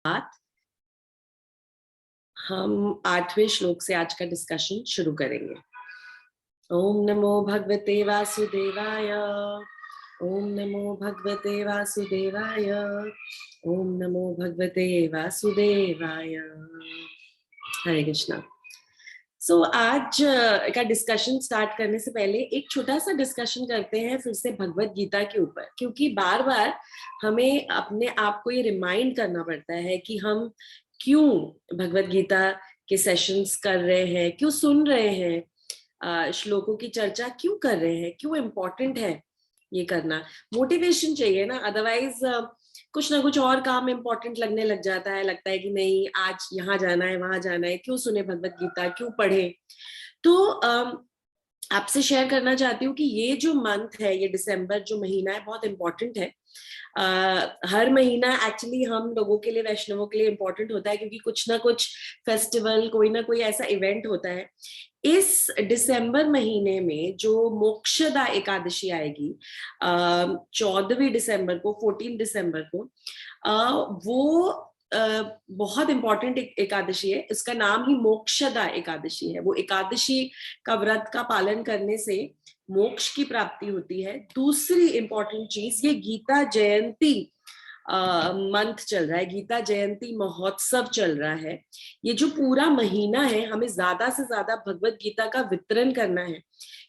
बात हम 8वें श्लोक से आज का डिस्कशन शुरू करेंगे। ओम नमो भगवते वासुदेवाय। ओम नमो भगवते वासुदेवाय। ओम नमो भगवते वासुदेवाय। हरे कृष्णा। आज का डिस्कशन स्टार्ट करने से पहले एक छोटा सा डिस्कशन करते हैं फिर से भगवत गीता के ऊपर, क्योंकि बार बार हमें अपने आप को ये रिमाइंड करना पड़ता है कि हम क्यों भगवत गीता के सेशंस कर रहे हैं, क्यों सुन रहे हैं, श्लोकों की चर्चा क्यों कर रहे हैं, क्यों इम्पोर्टेंट है ये करना। मोटिवेशन चाहिए ना, अदरवाइज कुछ ना कुछ और काम इम्पोर्टेंट लगने लग जाता है, लगता है कि नहीं आज यहाँ जाना है वहां जाना है, क्यों सुने भगवत गीता, क्यों पढ़े। तो आपसे शेयर करना चाहती हूँ कि ये जो मंथ है, ये दिसंबर जो महीना है, बहुत इम्पोर्टेंट है। हर महीना एक्चुअली हम लोगों के लिए, वैष्णवों के लिए इम्पोर्टेंट होता है, क्योंकि कुछ ना कुछ फेस्टिवल, कोई ना कोई ऐसा इवेंट होता है। इस दिसंबर महीने में जो मोक्षदा एकादशी आएगी 14वीं दिसंबर को, 14 दिसंबर को, वो बहुत इंपॉर्टेंट एकादशी है। इसका नाम ही मोक्षदा एकादशी है। वो एकादशी का व्रत का पालन करने से मोक्ष की प्राप्ति होती है। दूसरी इंपॉर्टेंट चीज, ये गीता जयंती मंथ चल रहा है, गीता जयंती महोत्सव चल रहा है। ये जो पूरा महीना है, हमें ज्यादा से ज्यादा भगवत गीता का वितरण करना है,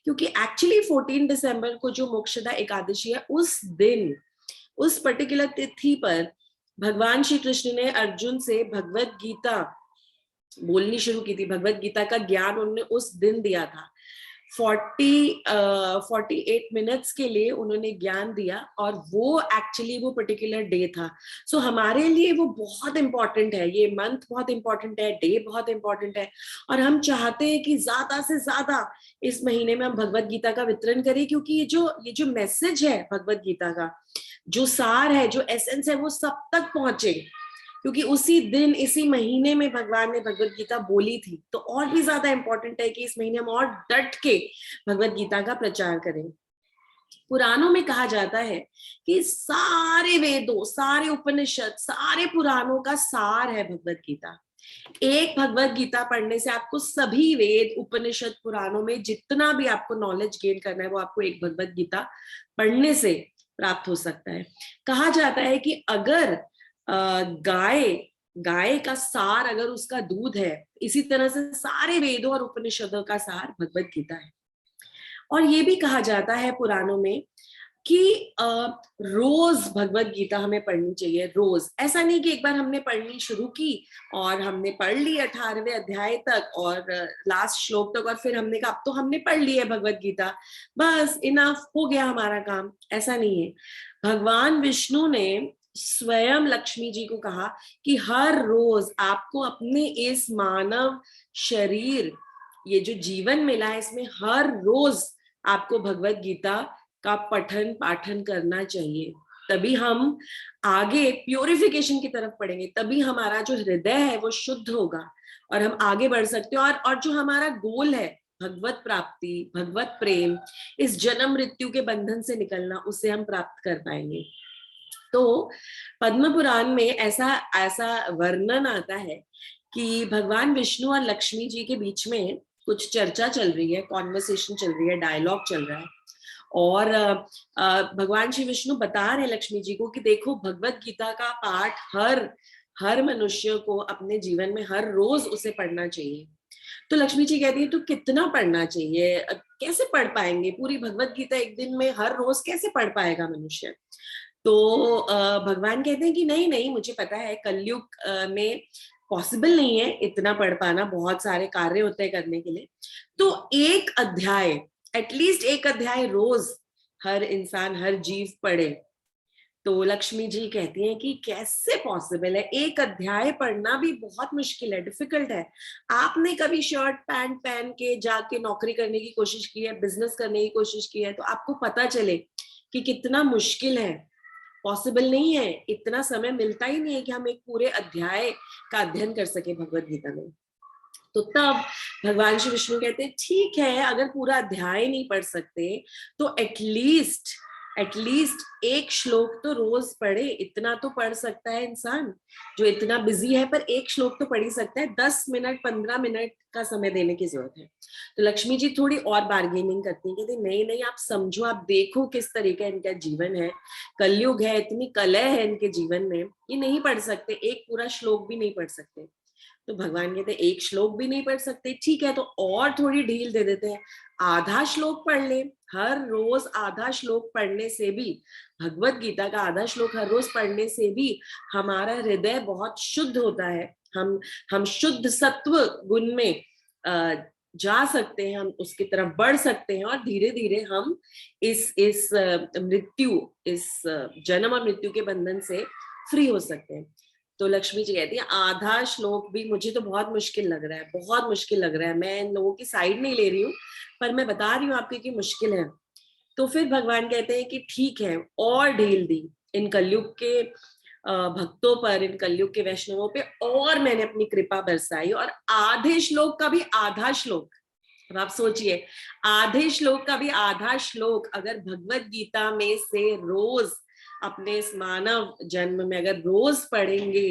क्योंकि एक्चुअली 14 दिसंबर को जो मोक्षदा एकादशी है, उस दिन, उस पर्टिकुलर तिथि पर भगवान श्री कृष्ण ने अर्जुन से भगवत गीता बोलनी शुरू की थी। भगवत गीता का ज्ञान उन्होंने उस दिन दिया था। 48 मिनट्स के लिए उन्होंने ज्ञान दिया, और वो एक्चुअली वो पर्टिकुलर डे था। सो हमारे लिए वो बहुत इंपॉर्टेंट है, ये मंथ बहुत इंपॉर्टेंट है, डे बहुत इंपॉर्टेंट है, और हम चाहते हैं कि ज्यादा से ज्यादा इस महीने में हम भगवत गीता का वितरण करें, क्योंकि ये जो मैसेज है भगवत गीता का, जो सार है, जो एसेंस है, वो सब तक पहुंचे, क्योंकि उसी दिन, इसी महीने में भगवान ने भगवत गीता बोली थी। तो और भी ज्यादा इंपॉर्टेंट है कि इस महीने हम और डट के भगवत गीता का प्रचार करें। पुराणों में कहा जाता है कि सारे वेदों, सारे उपनिषद, सारे पुराणों का सार है भगवत गीता। एक भगवत गीता पढ़ने से आपको सभी वेद, उपनिषद, पुराणों में जितना भी आपको नॉलेज गेन करना है, वो आपको एक भगवत गीता पढ़ने से प्राप्त हो सकता है। कहा जाता है कि अगर गाय गाय का सार अगर उसका दूध है, इसी तरह से सारे वेदों और उपनिषदों का सार भगवत गीता है। और ये भी कहा जाता है पुराणों में कि रोज भगवत गीता हमें पढ़नी चाहिए, रोज। ऐसा नहीं कि एक बार हमने पढ़नी शुरू की और हमने पढ़ ली 18वें अध्याय तक और लास्ट श्लोक तक, और फिर हमने कहा अब तो हमने पढ़ ली है भगवत गीता, बस इनफ हो गया हमारा काम। ऐसा नहीं है। भगवान विष्णु ने स्वयं लक्ष्मी जी को कहा कि हर रोज आपको अपने इस मानव शरीर, ये जो जीवन मिला है, इसमें हर रोज आपको भगवत गीता का पठन पाठन करना चाहिए। तभी हम आगे प्योरिफिकेशन की तरफ पढ़ेंगे, तभी हमारा जो हृदय है वो शुद्ध होगा और हम आगे बढ़ सकते हैं। और जो हमारा गोल है, भगवत प्राप्ति, भगवत प्रेम, इस जन्म मृत्यु के बंधन से निकलना, उसे हम प्राप्त कर पाएंगे। तो पद्म पुराण में ऐसा वर्णन आता है कि भगवान विष्णु और लक्ष्मी जी के बीच में कुछ चर्चा चल रही है, कॉन्वर्सेशन चल रही है, डायलॉग चल रहा है। और भगवान श्री विष्णु बता रहे लक्ष्मी जी को कि देखो, भगवत गीता का पाठ हर मनुष्य को अपने जीवन में हर रोज उसे पढ़ना चाहिए। तो लक्ष्मी जी कहती है तो कितना पढ़ना चाहिए, कैसे पढ़ पाएंगे पूरी भगवत गीता एक दिन में, हर रोज कैसे पढ़ पाएगा मनुष्य। तो भगवान कहते हैं कि नहीं नहीं, मुझे पता है कलयुग में पॉसिबल नहीं है इतना पढ़ पाना, बहुत सारे कार्य होते हैं करने के लिए। तो एक अध्याय, एटलीस्ट एक अध्याय रोज हर इंसान, हर जीव पढ़े। तो लक्ष्मी जी कहती हैं कि कैसे पॉसिबल है, एक अध्याय पढ़ना भी बहुत मुश्किल है, डिफिकल्ट है। आपने कभी शर्ट पैंट पहन के जाके नौकरी करने की कोशिश की है, बिजनेस करने की कोशिश की है, तो आपको पता चले कि कितना मुश्किल है। पॉसिबल नहीं है, इतना समय मिलता ही नहीं है कि हम एक पूरे अध्याय का अध्ययन कर सके भगवत गीता में। तो तब भगवान श्री विष्णु कहते हैं ठीक है, अगर पूरा अध्याय नहीं पढ़ सकते तो एटलीस्ट एटलीस्ट एक श्लोक तो रोज पढ़े, इतना तो पढ़ सकता है इंसान जो इतना बिजी है, पर एक श्लोक तो पढ़ ही सकता है। 10 मिनट 15 मिनट का समय देने की जरूरत है। तो लक्ष्मी जी थोड़ी और बार्गेनिंग करती है, कहती नहीं नहीं आप समझो, आप देखो किस तरीके इनका जीवन है, कलयुग है, इतनी कलह है इनके जीवन में, ये नहीं पढ़ सकते, एक पूरा श्लोक भी नहीं पढ़ सकते। तो भगवान कहते एक श्लोक भी नहीं पढ़ सकते, ठीक है तो और थोड़ी ढील दे देते हैं, आधा श्लोक पढ़ ले। हर रोज आधा श्लोक पढ़ने से भी, भगवत गीता का आधा श्लोक हर रोज पढ़ने से भी हमारा हृदय बहुत शुद्ध होता है। हम शुद्ध सत्व गुण में जा सकते हैं, हम उसकी तरफ बढ़ सकते हैं, और धीरे धीरे हम इस मृत्यु, इस जन्म और मृत्यु के बंधन से फ्री हो सकते हैं। तो लक्ष्मी जी कहती है आधा श्लोक भी मुझे तो बहुत मुश्किल लग रहा है, बहुत मुश्किल लग रहा है, मैं इन लोगों की साइड नहीं ले रही हूँ, पर मैं बता रही हूँ आपको कि मुश्किल है। तो फिर भगवान कहते हैं कि ठीक है, और ढील दी इन कलयुग के भक्तों पर, इन कलयुग के वैष्णवों पे, और मैंने अपनी कृपा बरसाई, और आधे श्लोक का भी आधा श्लोक, अब आप सोचिए आधे श्लोक का भी आधा श्लोक अगर भगवत गीता में से रोज अपने इस मानव जन्म में अगर रोज पढ़ेंगे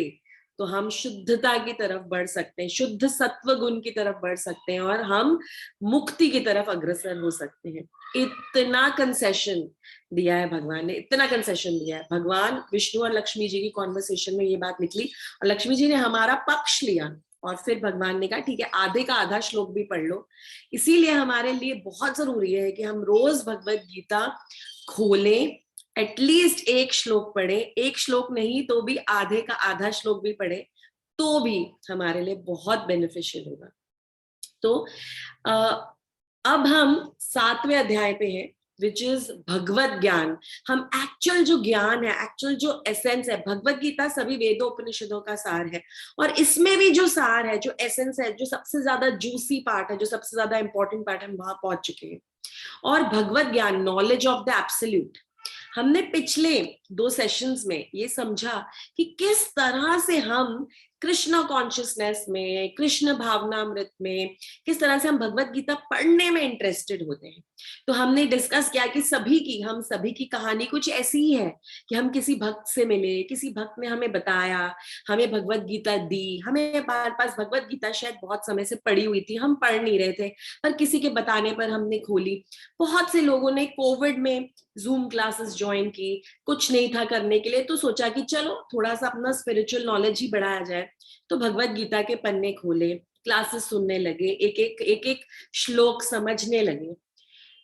तो हम शुद्धता की तरफ बढ़ सकते हैं, शुद्ध सत्व गुण की तरफ बढ़ सकते हैं, और हम मुक्ति की तरफ अग्रसर हो सकते हैं। इतना कंसेशन दिया है भगवान ने, इतना कंसेशन दिया है। भगवान विष्णु और लक्ष्मी जी की कॉन्वर्सेशन में ये बात निकली, और लक्ष्मी जी ने हमारा पक्ष लिया, और फिर भगवान ने कहा ठीक है आधे का आधा श्लोक भी पढ़ लो। इसीलिए हमारे लिए बहुत जरूरी है कि हम रोज भगवत गीता खोलें, एटलीस्ट एक श्लोक पढ़े, एक श्लोक नहीं तो भी आधे का आधा श्लोक भी पढ़े, तो भी हमारे लिए बहुत बेनिफिशियल होगा। तो अब हम 7वें अध्याय पे हैं, विच इज भगवत ज्ञान। हम एक्चुअल जो ज्ञान है, एक्चुअल जो एसेंस है, भगवत गीता सभी वेदों उपनिषदों का सार है, और इसमें भी जो सार है, जो एसेंस है, जो सबसे ज्यादा जूसी पार्ट है, जो सबसे ज्यादा इंपॉर्टेंट पार्ट है, हम वहां पहुंच चुके हैं। और भगवत ज्ञान, नॉलेज ऑफ द एब्सोल्यूट, हमने पिछले 2 सेशंस में ये समझा कि किस तरह से हम कृष्ण कॉन्शियसनेस में, कृष्ण भावनामृत में, किस तरह से हम भगवत गीता पढ़ने में इंटरेस्टेड होते हैं। तो हमने डिस्कस किया कि हम सभी की कहानी कुछ ऐसी ही है कि हम किसी भक्त से मिले, किसी भक्त ने हमें बताया, हमें भगवत गीता दी, हमें पास भगवत गीता शायद बहुत समय से पढ़ी हुई थी, हम पढ़ नहीं रहे थे, पर किसी के बताने पर हमने खोली। बहुत से लोगों ने कोविड में जूम क्लासेस ज्वाइन की, कुछ नहीं था करने के लिए, तो सोचा कि चलो थोड़ा सा अपना स्पिरिचुअल नॉलेज ही बढ़ाया जाए, तो भगवत गीता के पन्ने खोले, क्लासेस सुनने लगे, एक एक श्लोक समझने लगे।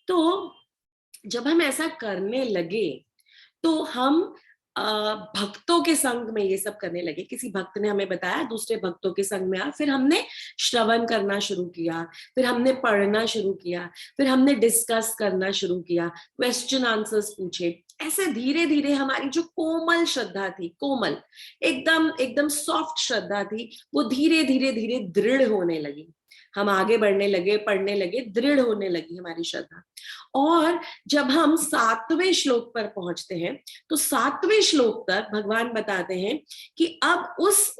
तो जब हम ऐसा करने लगे तो हम भक्तों के संग में ये सब करने लगे। किसी भक्त ने हमें बताया, दूसरे भक्तों के संग में आया, फिर हमने श्रवण करना शुरू किया, फिर हमने पढ़ना शुरू किया, फिर हमने डिस्कस करना शुरू किया, क्वेश्चन आंसर्स पूछे। ऐसे धीरे धीरे हमारी जो कोमल श्रद्धा थी, कोमल एकदम एकदम सॉफ्ट श्रद्धा थी, वो धीरे धीरे धीरे दृढ़ होने लगी। हम आगे बढ़ने लगे, पढ़ने लगे, दृढ़ होने लगी हमारी श्रद्धा। और जब हम 7वें श्लोक पर पहुंचते हैं, तो 7वें श्लोक तक भगवान बताते हैं कि अब उस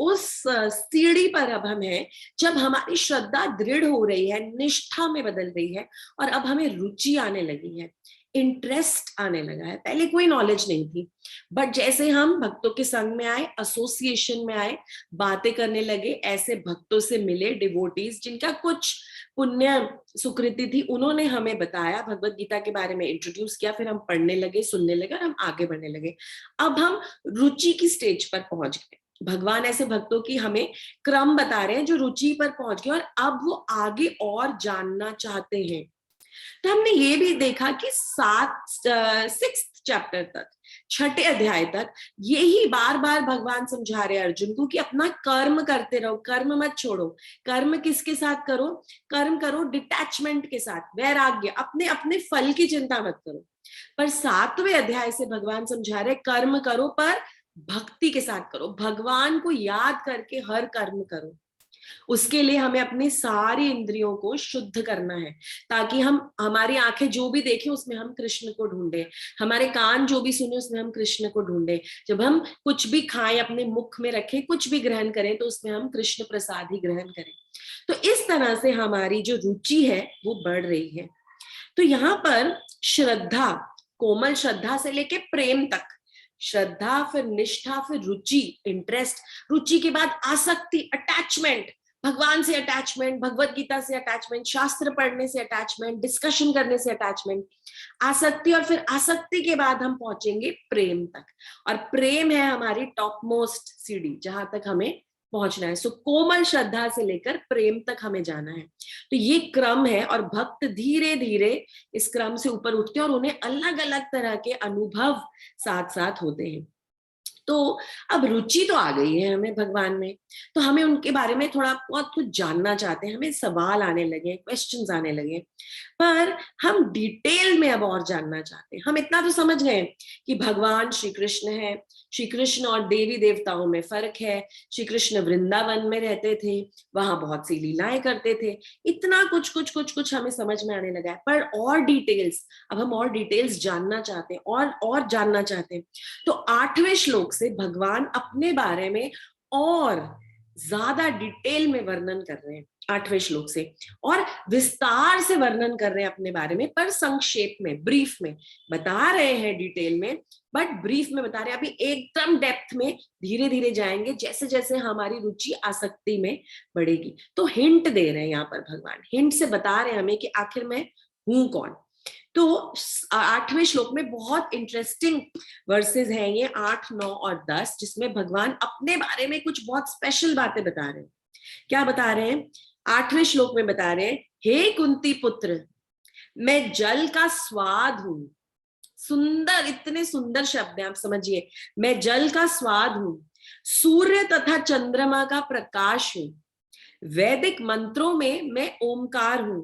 सीढ़ी पर अब हम हैं जब हमारी श्रद्धा दृढ़ हो रही है, निष्ठा में बदल रही है, और अब हमें रुचि आने लगी है, इंटरेस्ट आने लगा है। पहले कोई नॉलेज नहीं थी, बट जैसे हम भक्तों के संग में आए, एसोसिएशन में आए, बातें करने लगे, ऐसे भक्तों से मिले, डिवोटीज जिनका कुछ पुण्य सुकृति थी, उन्होंने हमें बताया, भगवत गीता के बारे में इंट्रोड्यूस किया, फिर हम पढ़ने लगे, सुनने लगे, और हम आगे बढ़ने लगे। अब हम रुचि की स्टेज पर पहुंच गए। भगवान ऐसे भक्तों की हमें क्रम बता रहे हैं जो रुचि पर पहुंच गए, और अब वो आगे और जानना चाहते हैं। तो हमने ये भी देखा कि 6th चैप्टर तक, 6ठे अध्याय तक यही बार बार भगवान समझा रहे अर्जुन को कि अपना कर्म करते रहो, कर्म मत छोड़ो। कर्म किसके साथ करो? कर्म करो डिटैचमेंट के साथ, वैराग्य, अपने अपने फल की चिंता मत करो। पर 7वें अध्याय से भगवान समझा रहे कर्म करो पर भक्ति के साथ करो, भगवान को याद करके हर कर्म करो। उसके लिए हमें अपनी सारी इंद्रियों को शुद्ध करना है, ताकि हमारी आंखें जो भी देखें उसमें हम कृष्ण को ढूंढे, हमारे कान जो भी सुने उसमें हम कृष्ण को ढूंढे, जब हम कुछ भी खाएं, अपने मुख में रखें, कुछ भी ग्रहण करें, तो उसमें हम कृष्ण प्रसाद ही ग्रहण करें। तो इस तरह से हमारी जो रुचि है वो बढ़ रही है। तो यहाँ पर श्रद्धा, कोमल श्रद्धा से लेके प्रेम तक, श्रद्धा फिर निष्ठा फिर रुचि, इंटरेस्ट, रुचि के बाद आसक्ति, अटैचमेंट, भगवान से अटैचमेंट, भगवत गीता से अटैचमेंट, शास्त्र पढ़ने से अटैचमेंट, डिस्कशन करने से अटैचमेंट, आसक्ति, और फिर आसक्ति के बाद हम पहुंचेंगे प्रेम तक। और प्रेम है हमारी टॉप मोस्ट सीढ़ी जहां तक हमें पहुंचना है। सो कोमल श्रद्धा से लेकर प्रेम तक हमें जाना है। तो ये क्रम है, और भक्त धीरे धीरे इस क्रम से ऊपर उठते हैं और उन्हें अलग अलग तरह के अनुभव साथ साथ होते हैं। तो अब रुचि तो आ गई है हमें भगवान में, तो हमें उनके बारे में थोड़ा बहुत कुछ जानना चाहते हैं, हमें सवाल आने लगे, क्वेश्चंस आने लगे, पर हम डिटेल में अब और जानना चाहते हैं। हम इतना तो समझ गए कि भगवान श्री कृष्ण है, श्री कृष्ण और देवी देवताओं में फर्क है, श्री कृष्ण वृंदावन में रहते थे, वहां बहुत सी लीलाएं करते थे, इतना कुछ कुछ कुछ कुछ हमें समझ में आने लगा है। पर और डिटेल्स, अब हम और डिटेल्स जानना चाहते हैं, और जानना चाहते हैं। तो 8वें श्लोक से भगवान अपने बारे में और ज्यादा डिटेल में वर्णन कर रहे हैं, 8वें श्लोक से, और विस्तार से वर्णन कर रहे हैं अपने बारे में, पर संक्षेप में, ब्रीफ में बता रहे हैं, डिटेल में बट ब्रीफ में बता रहे हैं। अभी एकदम डेप्थ में धीरे धीरे जाएंगे जैसे जैसे हमारी रुचि आसक्ति में बढ़ेगी। तो हिंट दे रहे हैं यहाँ पर भगवान, हिंट से बता रहे हैं हमें कि आखिर मैं हूं कौन। तो 8वें श्लोक में बहुत इंटरेस्टिंग वर्सेस हैं ये 8, 9 और 10, जिसमें भगवान अपने बारे में कुछ बहुत स्पेशल बातें बता रहे हैं। क्या बता रहे हैं? 8वें श्लोक में बता रहे हैं, हे कुंती पुत्र, मैं जल का स्वाद हूं। सुंदर, इतने सुंदर शब्द हैं, आप समझिए, मैं जल का स्वाद हूं, सूर्य तथा चंद्रमा का प्रकाश हूं, वैदिक मंत्रों में मैं ओमकार हूं,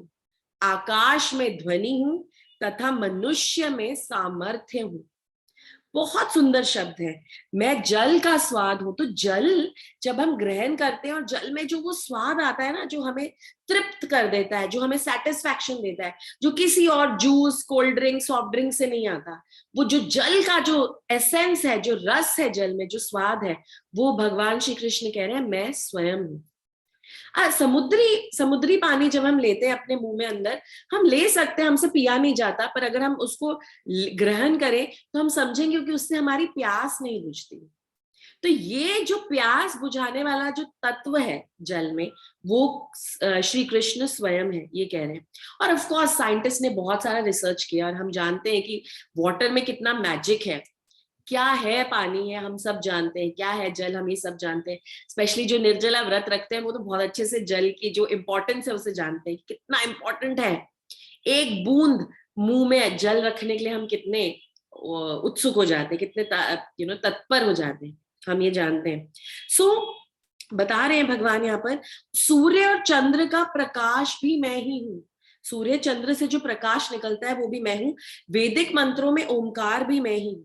आकाश में ध्वनि हूं तथा मनुष्य में सामर्थ्य हूं। बहुत सुंदर शब्द है, मैं जल का स्वाद हूं। तो जल जब हम ग्रहण करते हैं और जल में जो वो स्वाद आता है ना, जो हमें तृप्त कर देता है, जो हमें सेटिस्फैक्शन देता है, जो किसी और juice, cold drink, soft drink से नहीं आता, वो जो जल का जो एसेंस है, जो रस है जल में, जो स्वाद है, वो भगवान श्री कृष्ण कह रहे हैं मैं स्वयं हूं। समुद्री पानी जब हम लेते हैं अपने मुंह में अंदर, हम ले सकते हैं, हमसे पिया नहीं जाता, पर अगर हम उसको ग्रहण करें तो हम समझेंगे कि उससे हमारी प्यास नहीं बुझती। तो ये जो प्यास बुझाने वाला जो तत्व है जल में, वो श्री कृष्ण स्वयं है, ये कह रहे हैं। और ऑफ कोर्स साइंटिस्ट ने बहुत सारा रिसर्च किया, और हम जानते हैं कि वाटर में कितना मैजिक है। क्या है पानी है हम सब जानते हैं, क्या है जल हम ये सब जानते हैं। स्पेशली जो निर्जला व्रत रखते हैं वो तो बहुत अच्छे से जल की जो इम्पोर्टेंस है उसे जानते हैं, कितना इम्पोर्टेंट है। एक बूंद मुंह में जल रखने के लिए हम कितने उत्सुक हो जाते हैं, कितने तत्पर हो जाते हैं, हम ये जानते हैं। सो बता रहे हैं भगवान यहाँ पर, सूर्य और चंद्र का प्रकाश भी मैं ही हूं, सूर्य चंद्र से जो प्रकाश निकलता है वो भी मैं हूं, वैदिक मंत्रों में ओमकार भी मैं ही हूं।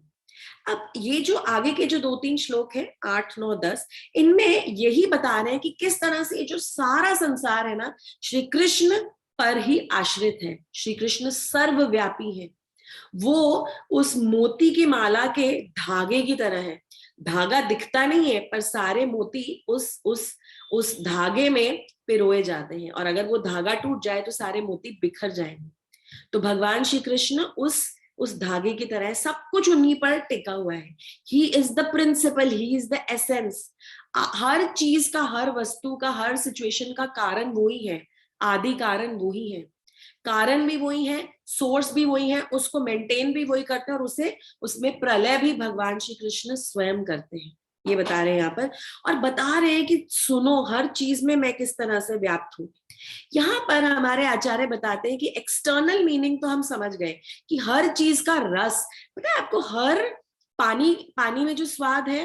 अब ये जो आगे के जो 2-3 श्लोक है 8, 9, 10, इनमें यही बता रहे हैं कि किस तरह से ये जो सारा संसार है ना, श्री कृष्ण पर ही आश्रित है। श्री कृष्ण सर्वव्यापी है, वो उस मोती की माला के धागे की तरह है। धागा दिखता नहीं है, पर सारे मोती उस धागे में पिरोए जाते हैं, और अगर वो धागा टूट जाए तो सारे मोती बिखर जाएंगे। तो भगवान श्री कृष्ण उस धागे की तरह है, सब कुछ उन्हीं पर टिका हुआ है। He is the principle, he is the essence. हर चीज का, हर वस्तु का, हर सिचुएशन का कारण वही है, आदि कारण वही है, कारण भी वही है, सोर्स भी वही है, उसको मेंटेन भी वही करते हैं, और उसमें प्रलय भी भगवान श्री कृष्ण स्वयं करते हैं। ये बता रहे हैं यहाँ पर, और बता रहे हैं कि सुनो, हर चीज में मैं किस तरह से व्याप्त हूँ। यहाँ पर हमारे आचार्य बताते हैं कि एक्सटर्नल मीनिंग तो हम समझ गए कि हर चीज का रस, पता है आपको, हर पानी में जो स्वाद है,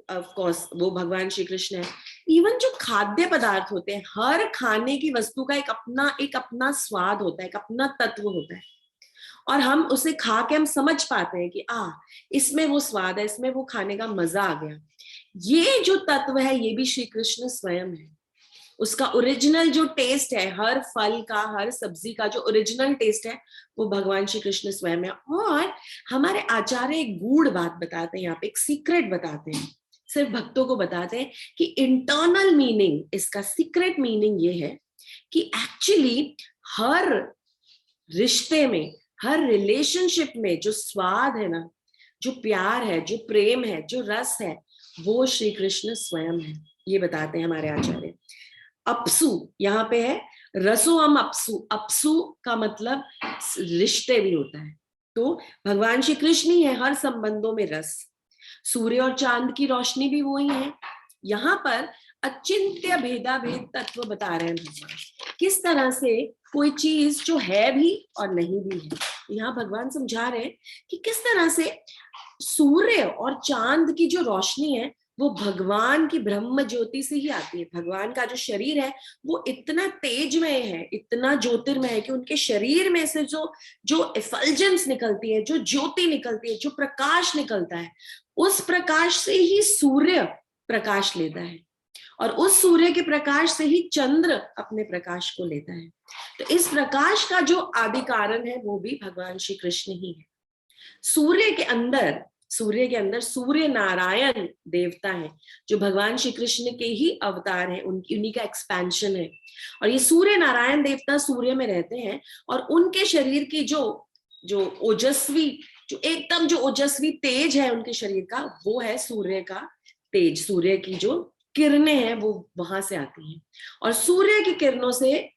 ऑफ कोर्स वो भगवान श्री कृष्ण है। इवन जो खाद्य पदार्थ होते हैं, हर खाने की वस्तु का एक अपना स्वाद होता है, एक अपना तत्व होता है, और हम उसे खा के हम समझ पाते हैं कि इसमें वो स्वाद है, इसमें वो खाने का मजा आ गया। ये जो तत्व है ये भी श्री कृष्ण स्वयं है। उसका ओरिजिनल जो टेस्ट है, हर फल का, हर सब्जी का जो ओरिजिनल टेस्ट है, वो भगवान श्री कृष्ण स्वयं है। और हमारे आचार्य एक गूढ़ बात बताते हैं, यहाँ पे एक सीक्रेट बताते हैं, सिर्फ भक्तों को बताते हैं कि इंटरनल मीनिंग, इसका सीक्रेट मीनिंग ये है कि एक्चुअली हर रिश्ते में, हर रिलेशनशिप में जो स्वाद है ना, जो प्यार है, जो प्रेम है, जो रस है, वो श्री कृष्ण स्वयं है, ये बताते हैं हमारे आचार्य। अपसु यहाँ पे है, रसो हम अपसु, अपसु का मतलब रिश्ते भी होता है। तो भगवान श्री कृष्ण ही है हर संबंधों में रस। सूर्य और चांद की रोशनी भी वही है। यहाँ पर अचिंत्य भेदा भेद तत्व बता रहे हैं भगवान, किस तरह से कोई चीज जो है भी और नहीं भी है। यहाँ भगवान समझा रहे हैं कि किस तरह से सूर्य और चांद की जो रोशनी है वो भगवान की ब्रह्म ज्योति से ही आती है। भगवान का जो शरीर है वो इतना तेजमय है, इतना ज्योतिर्मय है कि उनके शरीर में से जो जो एफल्जेंस निकलती है, जो ज्योति निकलती है, जो प्रकाश निकलता है, उस प्रकाश से ही सूर्य प्रकाश लेता है और उस सूर्य के प्रकाश से ही चंद्र अपने प्रकाश को लेता है। तो इस प्रकाश का जो आदि कारण है वो भी भगवान श्री कृष्ण ही है। सूर्य के अंदर सूर्य नारायण देवता है जो भगवान श्री कृष्ण के ही अवतार हैं, उन्हीं का एक्सपेंशन है। और ये सूर्य नारायण देवता सूर्य में रहते हैं और उनके शरीर की जो ओजस्वी, जो एकदम जो ओजस्वी तेज है उनके शरीर का, वो है सूर्य का तेज। सूर्य की जो किरणें हैं वो वहां से आती हैं और सूर्य की किरणों से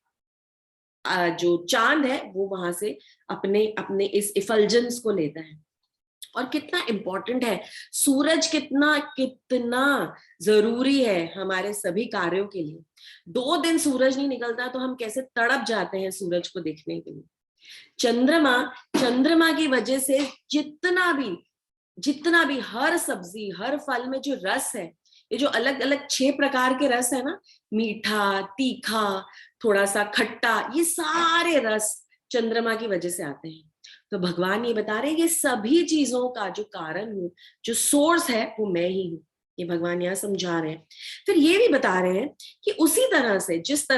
जो चांद है वो वहां से अपने अपने इस इफल्जेंस को लेता है। और कितना इंपॉर्टेंट है सूरज, कितना कितना जरूरी है हमारे सभी कार्यों के लिए। 2 दिन सूरज नहीं निकलता तो हम कैसे तड़प जाते हैं सूरज को देखने के लिए। चंद्रमा की वजह से जितना भी हर सब्जी, हर फल में जो रस है, ये जो अलग अलग 6 प्रकार के रस है ना, मीठा, तीखा, थोड़ा सा खट्टा, ये सारे रस चंद्रमा की वजह से आते हैं। तो भगवान ये बता रहे हैं ये सभी चीजों का जो कारण हूँ, जो सोर्स है, वो मैं ही हूँ। ये भगवान यहाँ समझा रहे हैं। फिर ये भी बता रहे हैं कि उसी तरह से जिस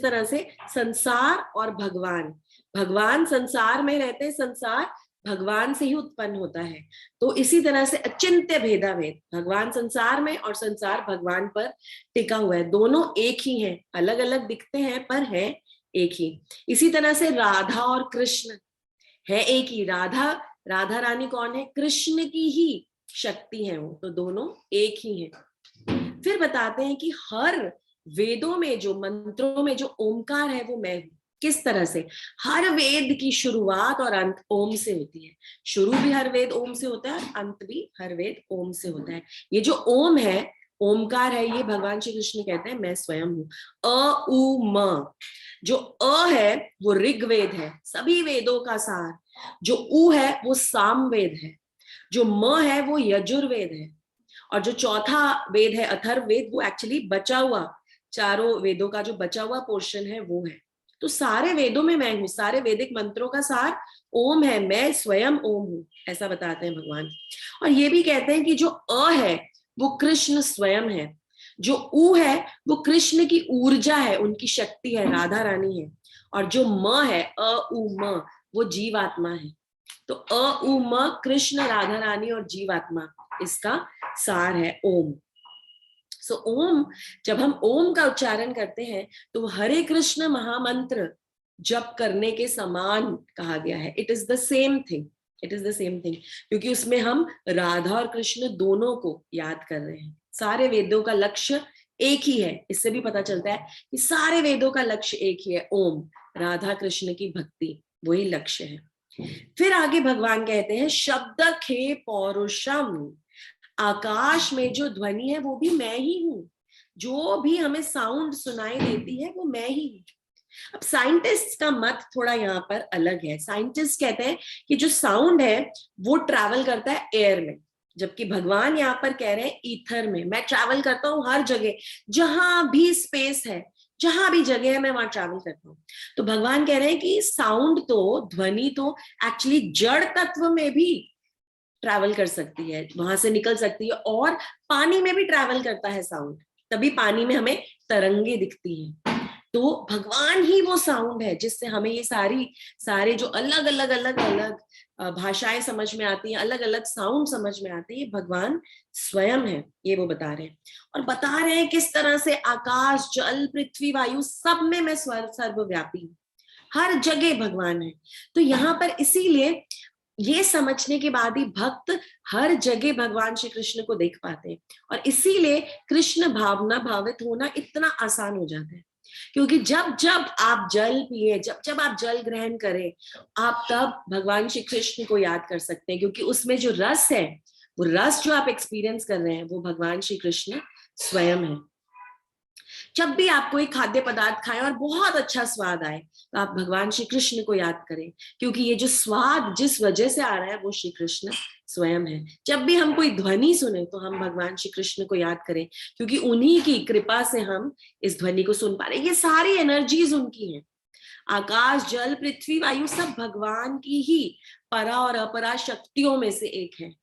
तरह से संसार और भगवान संसार में रहते हैं, संसार भगवान से ही उत्पन्न होता है। तो इसी तरह से अचिंत्य भेदा भेद, भगवान संसार में और संसार भगवान पर टिका हुआ है। दोनों एक ही हैं, अलग अलग दिखते हैं पर है एक ही। इसी तरह से राधा और कृष्ण है एक ही। राधा रानी कौन है? कृष्ण की ही शक्ति है वो, तो दोनों एक ही हैं। फिर बताते हैं कि हर वेदों में जो मंत्रों में जो ओमकार है वो मैं हूं। किस तरह से? हर वेद की शुरुआत और अंत ओम से होती है। शुरू भी हर वेद ओम से होता है और अंत भी हर वेद ओम से होता है। ये जो ओम है, ओमकार है, ये भगवान श्री कृष्ण कहते हैं मैं स्वयं हूं। अ उ म, जो अ है वो ऋग्वेद है, सभी वेदों का सार। जो उ है वो सामवेद है, जो म है वो यजुर्वेद है, और जो चौथा वेद है अथर्ववेद, वो एक्चुअली बचा हुआ, चारों वेदों का जो बचा हुआ पोर्शन है वो है। तो सारे वेदों में मैं हूँ, सारे वैदिक मंत्रों का सार ओम है, मैं स्वयं ओम हूँ, ऐसा बताते हैं भगवान। और ये भी कहते हैं कि जो अ है वो कृष्ण स्वयं है, जो उ है वो कृष्ण की ऊर्जा है, उनकी शक्ति है, राधा रानी है, और जो म है अ उ म, वो जीवात्मा है। तो अ उ म कृष्ण, राधा रानी और जीवात्मा, इसका सार है ओम। सो ओम, जब हम ओम का उच्चारण करते हैं तो हरे कृष्ण महामंत्र जप करने के समान कहा गया है। It is the same thing, it is the same thing, क्योंकि उसमें हम राधा और कृष्ण दोनों को याद कर रहे हैं। सारे वेदों का लक्ष्य एक ही है। इससे भी पता चलता है कि सारे वेदों का लक्ष्य एक ही है, ओम, राधा कृष्ण की भक्ति, वही लक्ष्य है। फिर आगे भगवान कहते हैं शब्द खे पौरुषम, आकाश में जो ध्वनि है वो भी मैं ही हूं, जो भी हमें साउंड सुनाई देती है वो मैं ही हूं। अब साइंटिस्ट का मत थोड़ा यहाँ पर अलग है। साइंटिस्ट कहते हैं कि जो साउंड है वो ट्रैवल करता है एयर में, जबकि भगवान यहाँ पर कह रहे हैं ईथर में। मैं ट्रैवल करता हूँ हर जगह, जहां भी स्पेस है, जहां भी जगह है, मैं वहां ट्रैवल करता हूँ। तो भगवान कह रहे हैं कि साउंड तो, ध्वनि तो एक्चुअली जड़ तत्व में भी ट्रैवल कर सकती है, वहां से निकल सकती है, और पानी में भी ट्रैवल करता है साउंड, तभी पानी में हमें तरंगे दिखती हैं। तो भगवान ही वो साउंड है जिससे हमें ये सारे जो अलग अलग भाषाएं समझ में आती हैं, अलग अलग साउंड समझ में आते हैं, ये भगवान स्वयं है, ये वो बता रहे हैं। और बता रहे हैं किस तरह से आकाश, जल, पृथ्वी, वायु, सब में मैं सर्वव्यापी हूँ। हर जगह भगवान है। तो यहाँ पर इसीलिए ये समझने के बाद ही भक्त हर जगह भगवान श्री कृष्ण को देख पाते हैं, और इसीलिए कृष्ण भावना भावित होना इतना आसान हो जाता है। क्योंकि जब जब आप जल पिए, जब जब आप जल ग्रहण करें, आप तब भगवान श्री कृष्ण को याद कर सकते हैं, क्योंकि उसमें जो रस है, वो रस जो आप एक्सपीरियंस कर रहे हैं, वो भगवान श्री कृष्ण स्वयं है। जब भी आप कोई खाद्य पदार्थ खाएं और बहुत अच्छा स्वाद आए, तो आप भगवान श्री कृष्ण को याद करें, क्योंकि ये जो स्वाद जिस वजह से आ रहा है वो श्री कृष्ण स्वयं है। जब भी हम कोई ध्वनि सुने तो हम भगवान श्री कृष्ण को याद करें, क्योंकि उन्हीं की कृपा से हम इस ध्वनि को सुन पा रहे हैं। ये सारी एनर्जीज उनकी हैं। आकाश, जल, पृथ्वी, वायु सब भगवान की ही परा और अपरा शक्तियों में से एक है।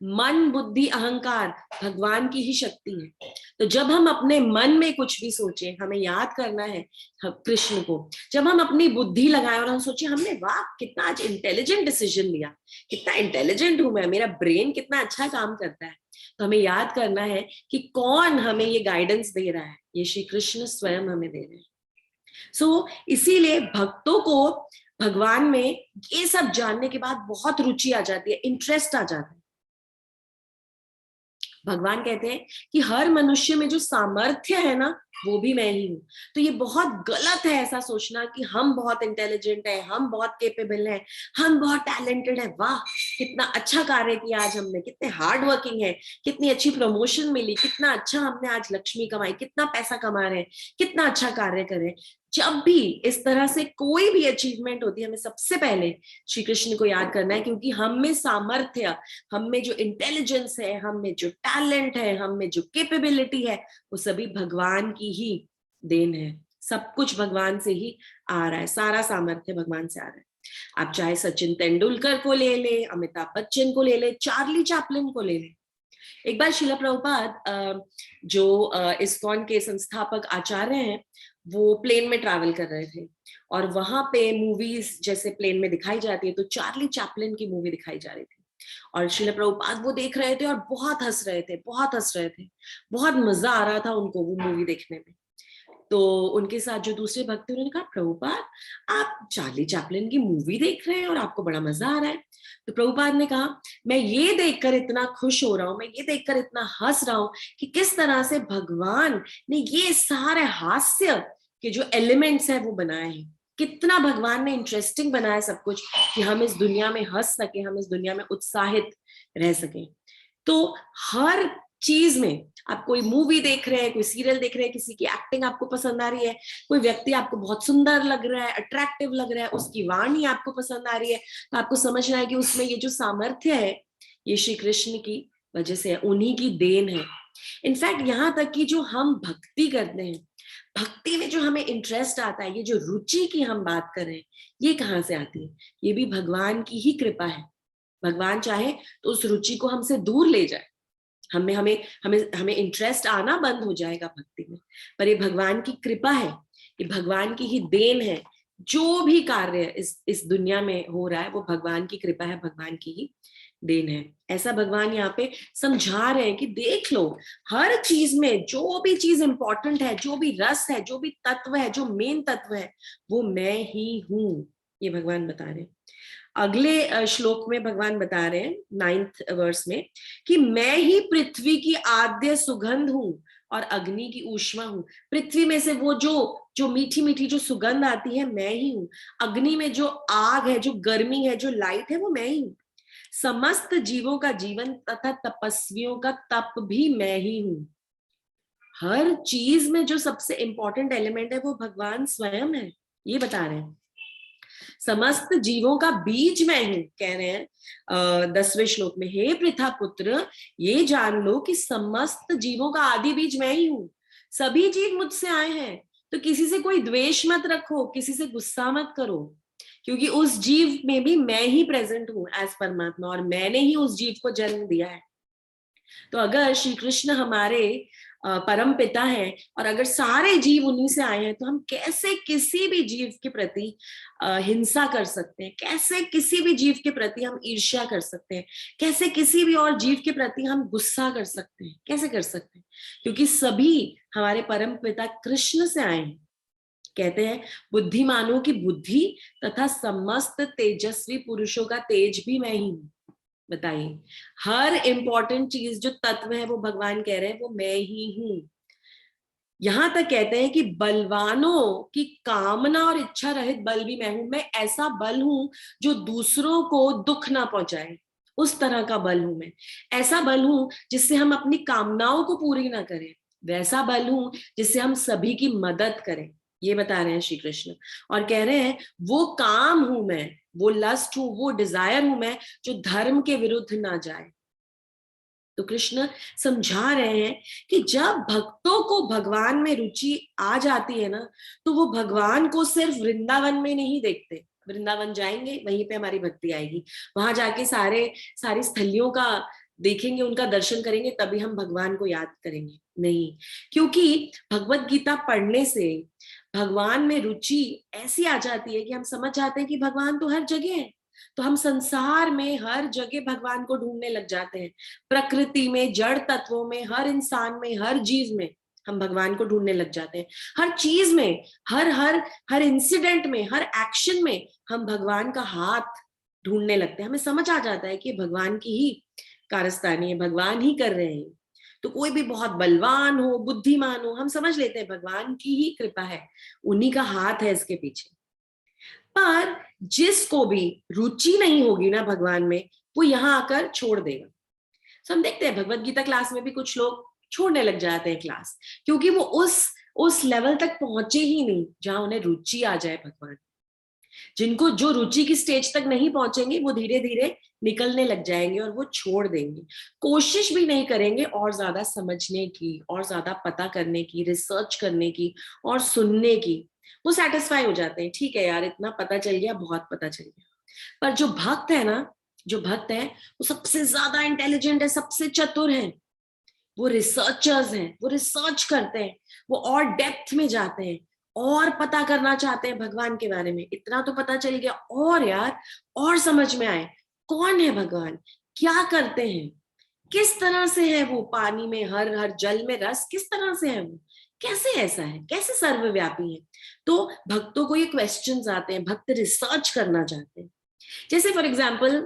मन, बुद्धि, अहंकार भगवान की ही शक्ति है। तो जब हम अपने मन में कुछ भी सोचें, हमें याद करना है कृष्ण को। जब हम अपनी बुद्धि लगाएं और हम सोचें हमने वाह कितना आज इंटेलिजेंट डिसीजन लिया, कितना इंटेलिजेंट हूं मैं, मेरा ब्रेन कितना अच्छा काम करता है, तो हमें याद करना है कि कौन हमें ये गाइडेंस दे रहा है, ये श्री कृष्ण स्वयं हमें दे रहे हैं। सो इसीलिए भक्तों को भगवान में ये सब जानने के बाद बहुत रुचि आ जाती है, इंटरेस्ट आ जाता है। भगवान कहते हैं कि हर मनुष्य में जो सामर्थ्य है ना, वो भी मैं ही हूं। तो ये बहुत गलत है ऐसा सोचना कि हम बहुत इंटेलिजेंट है, हम बहुत केपेबल है, हम बहुत टैलेंटेड है, वाह कितना अच्छा कार्य किया आज हमने, कितने हार्ड वर्किंग है, कितनी अच्छी प्रमोशन मिली, कितना अच्छा हमने आज लक्ष्मी कमाई, कितना पैसा कमा रहे हैं, कितना अच्छा कार्य करें। जब भी इस तरह से कोई भी अचीवमेंट होती है, हमें सबसे पहले श्री कृष्ण को याद करना है, क्योंकि हम में सामर्थ्य, हम में जो इंटेलिजेंस है, हम में जो टैलेंट है, हम में जो कैपेबिलिटी है, वो सभी भगवान की ही देन है। सब कुछ भगवान से ही आ रहा है, सारा सामर्थ्य भगवान से आ रहा है। आप चाहे सचिन तेंदुलकर को ले ले, अमिताभ बच्चन को ले ले, चार्ली चैपलिन को ले ले। एक बार शिला प्रभुपाद जो इस्कॉन के संस्थापक आचार्य हैं, वो प्लेन में ट्रैवल कर रहे थे, और वहां पे मूवीज जैसे प्लेन में दिखाई जाती है, तो चार्ली चैपलिन की मूवी दिखाई जा रही थी, और शिला प्रभुपाद वो देख रहे थे और बहुत हंस रहे थे, बहुत हंस रहे थे, बहुत मजा आ रहा था उनको वो मूवी देखने में। तो उनके साथ जो दूसरे भक्त थे, उन्होंने कहा प्रभुपाद आप चार्ली चैपलिन की मूवी देख रहे हैं और आपको बड़ा मजा आ रहा है। तो प्रभुपाद ने कहा मैं ये देखकर इतना खुश हो रहा हूं, मैं ये देखकर इतना हंस रहा हूं कि किस तरह से भगवान ने ये सारे हास्य के जो एलिमेंट्स है वो बनाए हैं, कितना भगवान ने इंटरेस्टिंग बनाया सब कुछ, कि हम इस दुनिया में हंस सके, हम इस दुनिया में उत्साहित रह सके। तो हर चीज में, आप कोई मूवी देख रहे हैं, कोई सीरियल देख रहे हैं, किसी की एक्टिंग आपको पसंद आ रही है, कोई व्यक्ति आपको बहुत सुंदर लग रहा है, अट्रैक्टिव लग रहा है, उसकी वाणी आपको पसंद आ रही है, तो आपको समझना है कि उसमें ये जो सामर्थ्य है, ये श्री कृष्ण की वजह से है, उन्हीं की देन है। इनफैक्ट यहाँ तक कि जो हम भक्ति करते हैं, भक्ति में जो हमें इंटरेस्ट आता है, ये जो रुचि की हम बात कर रहे हैं, ये कहाँ से आती है? ये भी भगवान की ही कृपा है। भगवान चाहे तो उस रुचि को हमसे दूर ले जाए, हमें हमें हमें हमें इंटरेस्ट आना बंद हो जाएगा भक्ति में, पर ये भगवान की कृपा है, ये भगवान की ही देन है। जो भी कार्य इस दुनिया में हो रहा है, वो भगवान की कृपा है, भगवान की ही देन है। ऐसा भगवान यहाँ पे समझा रहे हैं कि देख लो, हर चीज में जो भी चीज इंपॉर्टेंट है, जो भी रस है, जो भी तत्व है, जो मेन तत्व है, वो मैं ही हूं, ये भगवान बता रहे हैं। अगले श्लोक में भगवान बता रहे हैं 9th वर्स में कि मैं ही पृथ्वी की आद्य सुगंध हूं और अग्नि की ऊष्मा हूं। पृथ्वी में से वो जो जो मीठी मीठी जो सुगंध आती है, मैं ही हूं। अग्नि में जो आग है, जो गर्मी है, जो लाइट है, वो मैं ही हूं। समस्त जीवों का जीवन तथा तपस्वियों का तप भी मैं ही हूं। हर चीज में जो सबसे इंपॉर्टेंट एलिमेंट है, वो भगवान स्वयं है, ये बता रहे हैं। समस्त जीवों का बीज मैं हूं, कह रहे हैं 10वें श्लोक में, हे पृथा पुत्र ये जान लो कि समस्त जीवों का आदि बीज मैं ही हूं। सभी जीव मुझसे आए हैं, तो किसी से कोई द्वेष मत रखो, किसी से गुस्सा मत करो, क्योंकि उस जीव में भी मैं ही प्रेजेंट हूं एज परमात्मा, और मैंने ही उस जीव को जन्म दिया है। तो अगर श्री कृष्ण हमारे परम पिता हैं, और अगर सारे जीव उन्हीं से आए हैं, तो हम कैसे किसी भी जीव के प्रति हिंसा कर सकते हैं? कैसे किसी भी जीव के प्रति हम ईर्ष्या कर सकते हैं? कैसे किसी भी और जीव के प्रति हम गुस्सा कर सकते हैं? कैसे कर सकते हैं? क्योंकि सभी हमारे परम पिता कृष्ण से आए हैं। कहते हैं बुद्धिमानों की बुद्धि तथा समस्त तेजस्वी पुरुषों का तेज भी मैं ही हूं। बताइए, हर इंपॉर्टेंट चीज जो तत्व है वो भगवान कह रहे हैं वो मैं ही हूं। यहां तक कहते हैं कि बलवानों की कामना और इच्छा रहित बल भी मैं हूं। मैं ऐसा बल हूं जो दूसरों को दुख ना पहुंचाए, उस तरह का बल हूं मैं। ऐसा बल हूं जिससे हम अपनी कामनाओं को पूरी ना करें, वैसा बल हूं जिससे हम सभी की मदद करें। ये बता रहे हैं श्री कृष्ण, और कह रहे हैं वो काम हूं मैं, वो लस्ट हूं, वो डिजायर हूं मैं जो धर्म के विरुद्ध ना जाए। तो कृष्ण समझा रहे हैं कि जब भक्तों को भगवान में रुचि आ जाती है ना, तो वो भगवान को सिर्फ वृंदावन में नहीं देखते। वृंदावन जाएंगे, वहीं पे हमारी भक्ति आएगी, वहां जाके सारी स्थलियों का देखेंगे, उनका दर्शन करेंगे, तभी हम भगवान को याद करेंगे। नहीं, क्योंकि भगवत गीता पढ़ने से भगवान में रुचि ऐसी आ जाती है कि हम समझ जाते हैं कि भगवान तो हर जगह है। तो हम संसार में हर जगह भगवान को ढूंढने लग जाते हैं, प्रकृति में, जड़ तत्वों में, हर इंसान में, हर जीव में हम भगवान को ढूंढने लग जाते हैं। हर चीज में, हर हर हर इंसिडेंट में, हर एक्शन में हम भगवान का हाथ ढूंढने लगते हैं। हमें समझ आ जाता है कि भगवान की ही कारस्तानी है, भगवान ही कर रहे हैं। तो कोई भी बहुत बलवान हो, बुद्धिमान हो, हम समझ लेते हैं भगवान की ही कृपा है, उन्हीं का हाथ है इसके पीछे। पर जिसको भी रुचि नहीं होगी ना भगवान में, वो यहां आकर छोड़ देगा। तो हम देखते हैं भगवत गीता क्लास में भी कुछ लोग छोड़ने लग जाते हैं क्लास, क्योंकि वो उस लेवल तक पहुंचे ही नहीं जहां उन्हें रुचि आ जाए भगवान। जिनको जो रुचि की स्टेज तक नहीं पहुंचेंगे, वो धीरे धीरे निकलने लग जाएंगे और वो छोड़ देंगे, कोशिश भी नहीं करेंगे और ज्यादा समझने की, और ज्यादा पता करने की, रिसर्च करने की और सुनने की। वो सेटिस्फाई हो जाते हैं, ठीक है यार, इतना पता चल गया, बहुत पता चल गया। पर जो भक्त है ना, जो भक्त है वो सबसे ज्यादा इंटेलिजेंट है, सबसे चतुर है, वो रिसर्चर्स हैं, वो रिसर्च करते हैं, वो और डेप्थ में जाते हैं, और पता करना चाहते हैं भगवान के बारे में। इतना तो पता चल गया, और यार और समझ में आए कौन है भगवान, क्या करते हैं, किस तरह से है वो, पानी में हर हर जल में रस किस तरह से है वो, कैसे ऐसा है, कैसे सर्वव्यापी है। तो भक्तों को ये क्वेश्चंस आते हैं, भक्त रिसर्च करना चाहते हैं। जैसे फॉर एग्जाम्पल,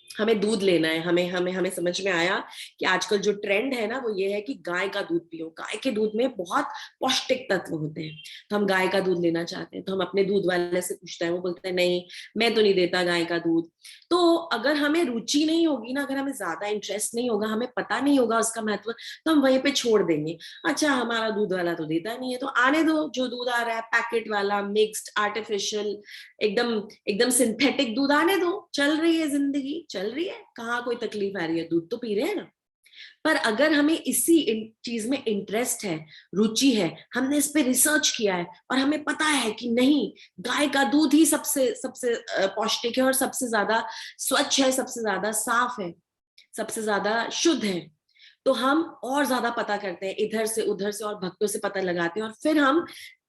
हमें दूध लेना है, हमें हमें हमें समझ में आया कि आजकल जो ट्रेंड है ना वो ये है कि गाय का दूध पियो, गाय के दूध में बहुत पौष्टिक तत्व होते हैं। तो हम गाय का दूध लेना चाहते हैं, तो हम अपने दूध वाले से पूछते हैं, वो बोलते हैं नहीं, मैं तो नहीं देता गाय का दूध। तो अगर हमें रुचि नहीं होगी ना, अगर हमें ज्यादा इंटरेस्ट नहीं होगा, हमें पता नहीं होगा उसका महत्व, तो हम वहीं पे छोड़ देंगे। अच्छा, हमारा दूध वाला तो देता नहीं है, तो आने दो, जो दूध आ रहा है पैकेट वाला, मिक्स्ड, आर्टिफिशियल, एकदम एकदम सिंथेटिक दूध आने दो, चल रही है जिंदगी, चल रही है, कहाँ कोई तकलीफ आ रही है, दूध तो पी रहे हैं ना। पर अगर हमें इसी चीज में इंटरेस्ट है, रुचि है, हमने इस पे रिसर्च किया है और हमें पता है कि नहीं, गाय का दूध ही सबसे सबसे पौष्टिक है और सबसे ज्यादा स्वच्छ है, सबसे ज्यादा साफ है, सबसे ज्यादा शुद्ध है, तो हम और ज्यादा पता करते हैं, इधर से उधर से और भक्तों से पता लगाते हैं, और फिर हम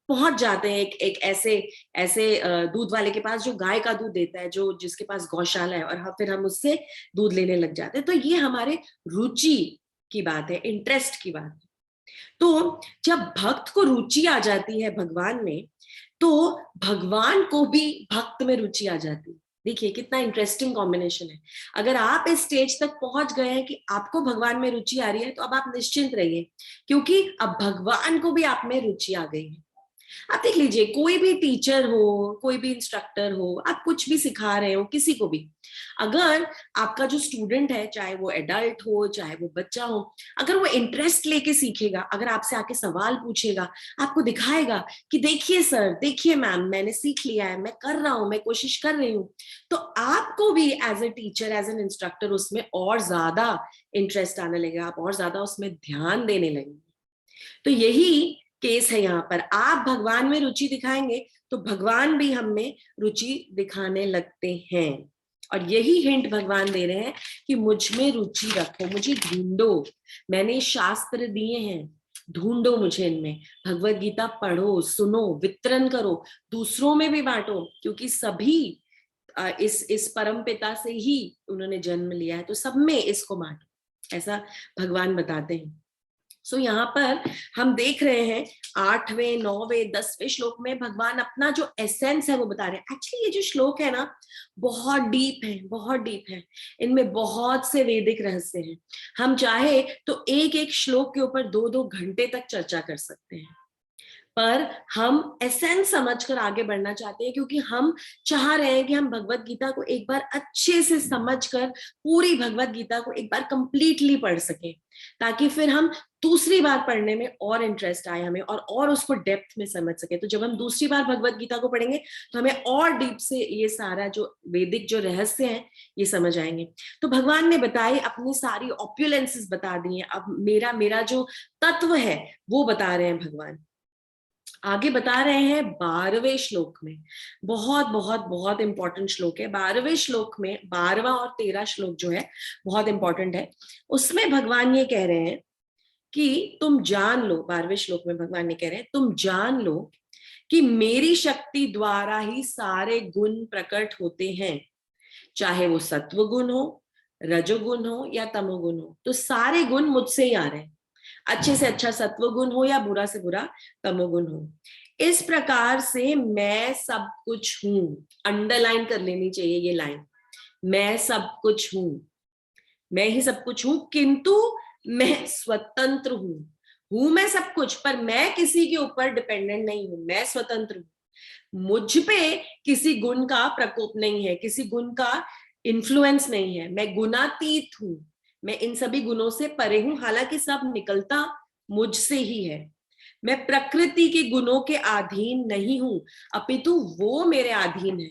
पहुंच जाते हैं एक ऐसे ऐसे दूध वाले के पास जो गाय का दूध देता है, जो जिसके पास गौशाला है, और फिर हम उससे दूध लेने लग जाते हैं। तो ये हमारे रुचि की बात है, इंटरेस्ट की बात है। तो जब भक्त को रुचि आ जाती है भगवान में, तो भगवान को भी भक्त में रुचि आ जाती है। देखिए कितना इंटरेस्टिंग कॉम्बिनेशन है। अगर आप इस स्टेज तक पहुंच गए हैं कि आपको भगवान में रुचि आ रही है, तो अब आप निश्चिंत रहिए, क्योंकि अब भगवान को भी आप में रुचि आ गई है। आप देख लीजिए, कोई भी टीचर हो, कोई भी इंस्ट्रक्टर हो, आप कुछ भी सिखा रहे हो किसी को भी, अगर आपका जो स्टूडेंट है, चाहे वो एडल्ट हो चाहे वो बच्चा हो, अगर वो इंटरेस्ट लेके सीखेगा, अगर आपसे आके सवाल पूछेगा, आपको दिखाएगा कि देखिए सर, देखिए मैम, मैंने सीख लिया है, मैं कर रहा हूं, मैं कोशिश कर रही हूँ, तो आपको भी as a teacher, as an instructor उसमें और ज्यादा इंटरेस्ट आने लगेगा, आप और ज्यादा उसमें ध्यान देने लगेंगे। तो यही केस है यहाँ पर, आप भगवान में रुचि दिखाएंगे तो भगवान भी हम में रुचि दिखाने लगते हैं। और यही हिंट भगवान दे रहे हैं कि मुझ में रुचि रखो, मुझे ढूंढो, मैंने शास्त्र दिए हैं, ढूंढो मुझे इनमें, भगवत गीता पढ़ो, सुनो, वितरण करो, दूसरों में भी बांटो, क्योंकि सभी इस परम पिता से ही उन्होंने जन्म लिया है, तो सब में इसको बांटो, ऐसा भगवान बताते हैं। सो यहाँ पर हम देख रहे हैं 8वें 9वें 10वें श्लोक में भगवान अपना जो एसेंस है वो बता रहे हैं। एक्चुअली ये जो श्लोक है ना बहुत डीप है, बहुत डीप है, इनमें बहुत से वैदिक रहस्य हैं। हम चाहे तो एक एक श्लोक के ऊपर 2-2 घंटे तक चर्चा कर सकते हैं, पर हम एसेंस समझकर आगे बढ़ना चाहते हैं, क्योंकि हम चाह रहे हैं कि हम भगवत गीता को एक बार अच्छे से समझकर पूरी भगवत गीता को एक बार कंप्लीटली पढ़ सकें, ताकि फिर हम दूसरी बार पढ़ने में और इंटरेस्ट आए हमें, और उसको डेप्थ में समझ सके। तो जब हम दूसरी बार भगवत गीता को पढ़ेंगे तो हमें और डीप से ये सारा जो वैदिक जो रहस्य हैं ये समझ आएंगे। तो भगवान ने बताई, अपनी सारी ऑप्युलेंसेस बता दी हैं। अब मेरा जो तत्व है वो बता रहे हैं भगवान। आगे बता रहे हैं 12वें श्लोक में, बहुत बहुत बहुत इंपॉर्टेंट श्लोक है। 12वें श्लोक में 12वां और 13 श्लोक जो है बहुत इंपॉर्टेंट है। उसमें भगवान ये कह रहे हैं कि तुम जान लो, 12वें श्लोक में भगवान ने कह रहे हैं तुम जान लो कि मेरी शक्ति द्वारा ही सारे गुण प्रकट होते हैं, चाहे वो सत्व गुण हो, रजोगुण हो या तमोगुण हो। तो सारे गुण मुझसे ही आ रहे हैं, अच्छे से अच्छा सत्व गुण हो या बुरा से बुरा तमोगुण हो। इस प्रकार से मैं सब कुछ हूं। अंडरलाइन कर लेनी चाहिए ये लाइन, मैं सब कुछ हूं, मैं ही सब कुछ हूं, किंतु मैं स्वतंत्र हूं मैं सब कुछ, पर मैं किसी के ऊपर डिपेंडेंट नहीं हूं, मैं स्वतंत्र हूं। मुझ पे किसी गुण का प्रकोप नहीं है, किसी गुण का इन्फ्लुएंस नहीं है, मैं गुणातीत हूं, मैं इन सभी गुणों से परे हूं, हालांकि सब निकलता मुझसे ही है। मैं प्रकृति के गुणों के अधीन नहीं हूं, अपितु वो मेरे अधीन है।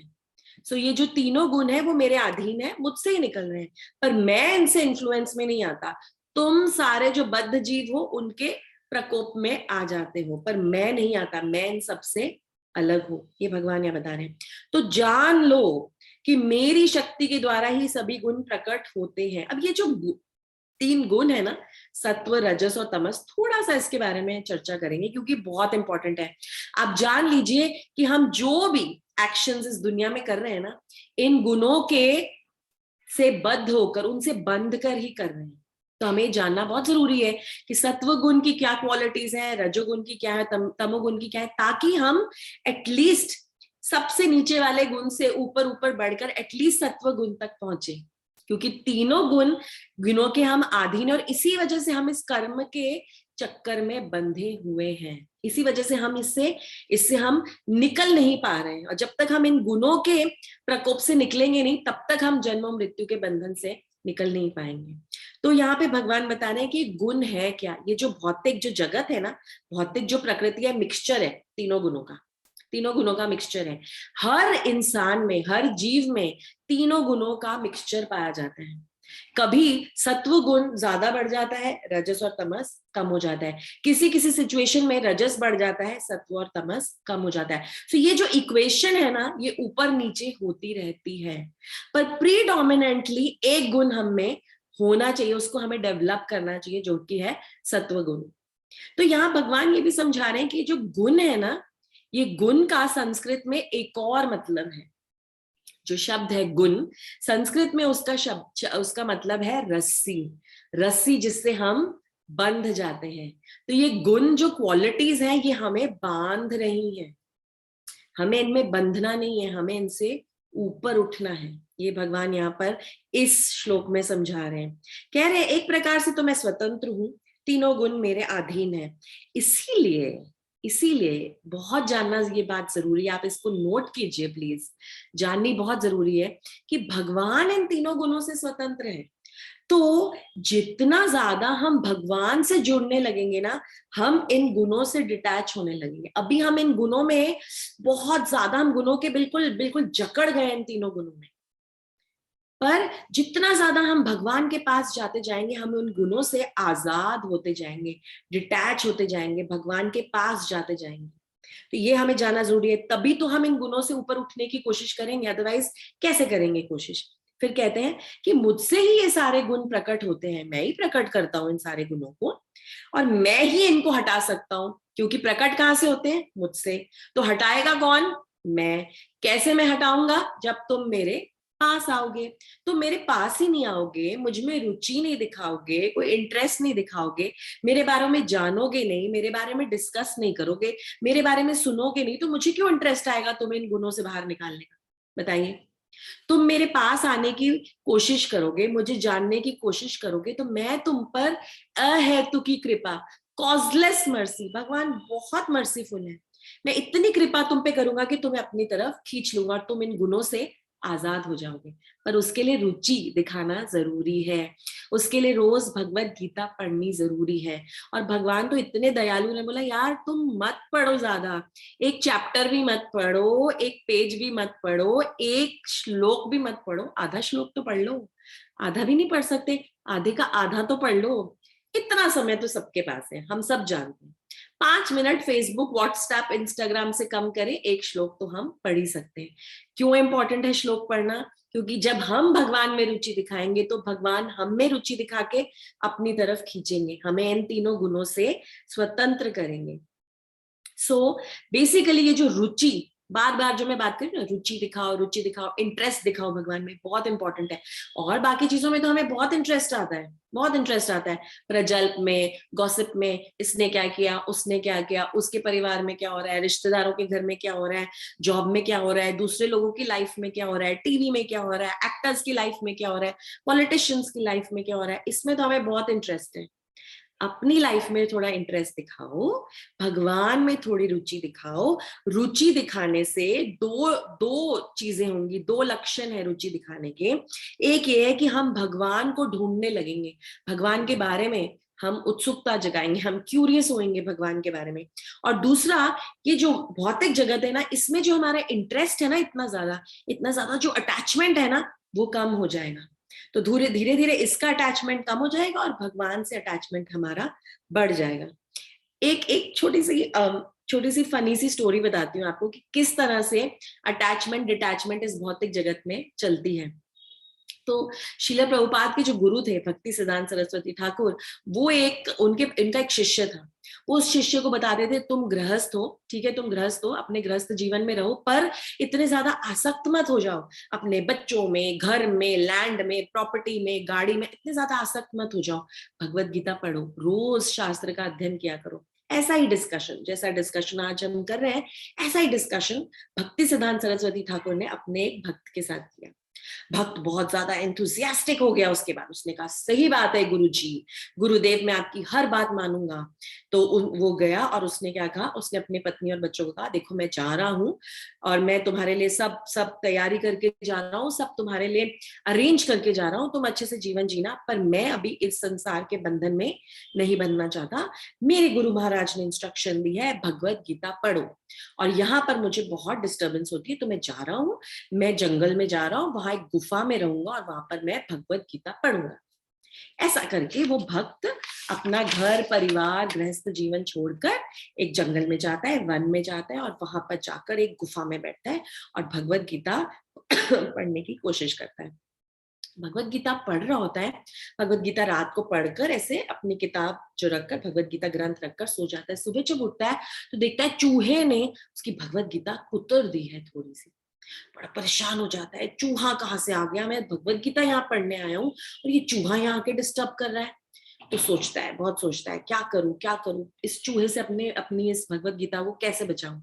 सो ये जो तीनों गुण है वो मेरे अधीन है, मुझसे ही निकल रहे हैं, पर मैं इनसे इन्फ्लुएंस में नहीं आता। तुम सारे जो बद्ध जीव हो उनके प्रकोप में आ जाते हो, पर मैं नहीं आता, मैं इन सबसे अलग हूं। ये भगवान यहाँ बता रहे हैं। तो जान लो कि मेरी शक्ति के द्वारा ही सभी गुण प्रकट होते हैं। अब ये जो 3 गुण है ना, सत्व रजस और तमस, थोड़ा सा इसके बारे में चर्चा करेंगे क्योंकि बहुत इंपॉर्टेंट है। आप जान लीजिए कि हम जो भी एक्शंस इस दुनिया में कर रहे हैं ना, इन गुणों के से बद्ध होकर, उनसे बंध कर ही कर रहे हैं। तो हमें जानना बहुत जरूरी है कि सत्व गुण की क्या क्वालिटीज है, रजोगुण की क्या है, तमोगुण की क्या है, ताकि हम एटलीस्ट सबसे नीचे वाले गुण से ऊपर ऊपर बढ़कर एटलीस्ट सत्व गुण तक पहुंचे, क्योंकि तीनों गुणों के हम अधीन हैं, और इसी वजह से हम इस कर्म के चक्कर में बंधे हुए हैं। इसी वजह से हम इससे हम निकल नहीं पा रहे हैं, और जब तक हम इन गुणों के प्रकोप से निकलेंगे नहीं, तब तक हम जन्म और मृत्यु के बंधन से निकल नहीं पाएंगे। तो यहाँ पे भगवान बता रहे हैं कि गुण है क्या। ये जो भौतिक जो जगत है ना, भौतिक जो प्रकृति है, मिक्सचर है तीनों गुणों का मिक्सचर है। हर इंसान में, हर जीव में तीनों गुणों का मिक्सचर पाया जाता है। कभी सत्व गुण ज्यादा बढ़ जाता है, रजस और तमस कम हो जाता है। किसी किसी सिचुएशन में रजस बढ़ जाता है, सत्व और तमस कम हो जाता है। तो ये जो इक्वेशन है ना, ये ऊपर नीचे होती रहती है, पर प्रीडोमिनेंटली एक गुण हम में होना चाहिए, उसको हमें डेवलप करना चाहिए, जो कि है सत्व गुण। तो यहाँ भगवान ये भी समझा रहे हैं कि जो गुण है ना, ये गुण का संस्कृत में एक और मतलब है। जो शब्द है गुण, संस्कृत में उसका मतलब है रस्सी जिससे हम बंध जाते हैं। तो ये गुण जो क्वालिटीज हैं, ये हमें बांध रही हैं, हमें इनमें बंधना नहीं है, हमें इनसे ऊपर उठना है। ये भगवान यहाँ पर इस श्लोक में समझा रहे हैं। कह रहे हैं एक प्रकार से तो मैं स्वतंत्र हूं, तीनों गुण मेरे अधीन है। इसीलिए बहुत जानना ये बात जरूरी है, आप इसको नोट कीजिए प्लीज, जाननी बहुत जरूरी है कि भगवान इन तीनों गुणों से स्वतंत्र है। तो जितना ज्यादा हम भगवान से जुड़ने लगेंगे ना, हम इन गुणों से डिटैच होने लगेंगे। अभी हम इन गुणों में बहुत ज्यादा, हम गुणों के बिल्कुल बिल्कुल जकड़ गए इन तीनों गुणों में, पर जितना ज्यादा हम भगवान के पास जाते जाएंगे, हम उन गुणों से आजाद होते जाएंगे, डिटैच होते जाएंगे, भगवान के पास जाते जाएंगे। तो ये हमें जानना जरूरी है, तभी तो हम इन गुणों से ऊपर उठने की कोशिश करेंगे, अदरवाइज कैसे करेंगे कोशिश। फिर कहते हैं कि मुझसे ही ये सारे गुण प्रकट होते हैं, मैं ही प्रकट करता हूं इन सारे गुणों को, और मैं ही इनको हटा सकता हूं, क्योंकि प्रकट कहां से होते हैं, मुझसे। तो हटाएगा कौन, मैं। कैसे मैं हटाऊंगा, जब तुम मेरे पास आओगे। तो मेरे पास ही नहीं आओगे, मुझ में रुचि नहीं दिखाओगे, कोई इंटरेस्ट नहीं दिखाओगे, मेरे बारे में जानोगे नहीं, मेरे बारे में डिस्कस नहीं करोगे, मेरे बारे में सुनोगे नहीं, तो मुझे क्यों इंटरेस्ट आएगा तुम्हें इन गुणों से बाहर निकालने का? बताइए। तुम मेरे पास आने की कोशिश करोगे, मुझे जानने की कोशिश करोगे, तो मैं तुम पर अहेतु की कृपा, कॉजलेस मर्सी, भगवान बहुत मर्सीफुल है, मैं इतनी कृपा तुम पे करूंगा कि तुम्हें अपनी तरफ खींच लूंगा और तुम इन गुणों से आजाद हो जाओगे। पर उसके लिए रुचि दिखाना जरूरी है, उसके लिए रोज भगवत गीता पढ़नी जरूरी है। और भगवान तो इतने दयालु ने बोला यार तुम मत पढ़ो ज्यादा, एक चैप्टर भी मत पढ़ो, एक पेज भी मत पढ़ो, एक श्लोक भी मत पढ़ो, आधा श्लोक तो पढ़ लो, आधा भी नहीं पढ़ सकते, आधे का आधा तो पढ़ लो। इतना समय तो सबके पास है, हम सब जानते हैं। 5 मिनट फेसबुक व्हाट्सएप इंस्टाग्राम से कम करें, एक श्लोक तो हम पढ़ ही सकते हैं। क्यों इंपॉर्टेंट है श्लोक पढ़ना? क्योंकि जब हम भगवान में रुचि दिखाएंगे तो भगवान हम में रुचि दिखा के अपनी तरफ खींचेंगे, हमें इन तीनों गुणों से स्वतंत्र करेंगे। सो बेसिकली ये जो रुचि, बार बार जो मैं बात करी ना, रुचि दिखाओ, इंटरेस्ट दिखाओ भगवान में, बहुत इंपॉर्टेंट है। और बाकी चीजों में तो हमें बहुत इंटरेस्ट आता है, बहुत इंटरेस्ट आता है, प्रजल्प में, गॉसिप में, इसने क्या किया, उसने क्या किया, उसके परिवार में क्या हो रहा है, रिश्तेदारों के घर में क्या हो रहा है, जॉब में क्या हो रहा है, दूसरे लोगों की लाइफ में क्या हो रहा है, टीवी में क्या हो रहा है, एक्टर्स की लाइफ में क्या हो रहा है, पॉलिटिशियंस की लाइफ में क्या हो रहा है, इसमें तो हमें बहुत इंटरेस्ट है। अपनी लाइफ में थोड़ा इंटरेस्ट दिखाओ, भगवान में थोड़ी रुचि दिखाओ। रुचि दिखाने से दो दो चीजें होंगी, दो लक्षण है रुचि दिखाने के। एक ये है कि हम भगवान को ढूंढने लगेंगे, भगवान के बारे में हम उत्सुकता जगाएंगे, हम क्यूरियस होंगे भगवान के बारे में। और दूसरा, ये जो भौतिक जगत है ना, इसमें जो हमारा इंटरेस्ट है ना, इतना ज्यादा जो अटैचमेंट है ना, वो कम हो जाएगा। तो धीरे धीरे धीरे इसका अटैचमेंट कम हो जाएगा और भगवान से अटैचमेंट हमारा बढ़ जाएगा। एक एक छोटी सी फनी सी स्टोरी बताती हूँ आपको कि किस तरह से अटैचमेंट डिटैचमेंट इस भौतिक जगत में चलती है। तो शिला प्रभुपाद के जो गुरु थे भक्ति सिद्धांत सरस्वती ठाकुर, वो इनका एक शिष्य था। वो उस शिष्य को बताते थे तुम गृहस्थ हो, ठीक है, तुम गृहस्थ हो, अपने गृहस्थ जीवन में रहो, पर इतने ज्यादा आसक्त मत हो जाओ अपने बच्चों में, घर में, लैंड में, प्रॉपर्टी में, गाड़ी में, इतने ज्यादा आसक्त मत हो जाओ। भगवत गीता पढ़ो, रोज शास्त्र का अध्ययन किया करो। ऐसा ही डिस्कशन, जैसा डिस्कशन आज हम कर रहे हैं, ऐसा ही डिस्कशन भक्ति सिद्धांत सरस्वती ठाकुर ने अपने एक भक्त के साथ किया। भक्त बहुत ज्यादा एंथुसियास्टिक हो गया। उसके बाद उसने कहा सही बात है गुरुजी, गुरुदेव मैं आपकी हर बात मानूंगा। तो वो गया और उसने क्या कहा, उसने अपनी पत्नी और बच्चों को कहा देखो मैं जा रहा हूँ और मैं तुम्हारे लिए सब सब तैयारी करके जा रहा हूँ, सब तुम्हारे लिए अरेंज करके जा रहा हूँ, तुम अच्छे से जीवन जीना, पर मैं अभी इस संसार के बंधन में नहीं बनना चाहता। मेरे गुरु महाराज ने इंस्ट्रक्शन दी है भगवत गीता पढ़ो, और यहाँ पर मुझे बहुत डिस्टर्बेंस होती है, तो मैं जा रहा हूँ, मैं जंगल में जा रहा हूँ, वहां एक गुफा में रहूंगा और वहां पर मैं भगवत गीता पढ़ूंगा। ऐसा करके वो भक्त अपना घर परिवार गृहस्थ जीवन छोड़कर एक जंगल में जाता है, वन में जाता है, और वहां पर जाकर एक गुफा में बैठता है और भगवत गीता पढ़ने की कोशिश करता है। भगवत गीता पढ़ रहा होता है, भगवत गीता रात को पढ़कर ऐसे अपनी किताब जो रखकर, भगवत गीता ग्रंथ रखकर सो जाता है। सुबह जब उठता है तो देखता है चूहे ने उसकी भगवत गीता कुतर दी है थोड़ी सी। बड़ा परेशान हो जाता है, चूहा कहाँ से आ गया, मैं भगवत गीता यहाँ पढ़ने आया हूँ और ये चूहा यहाँ आके डिस्टर्ब कर रहा है। तो सोचता है, बहुत सोचता है, क्या करूं इस चूहे से, अपनी इस भगवत गीता को कैसे बचाऊं।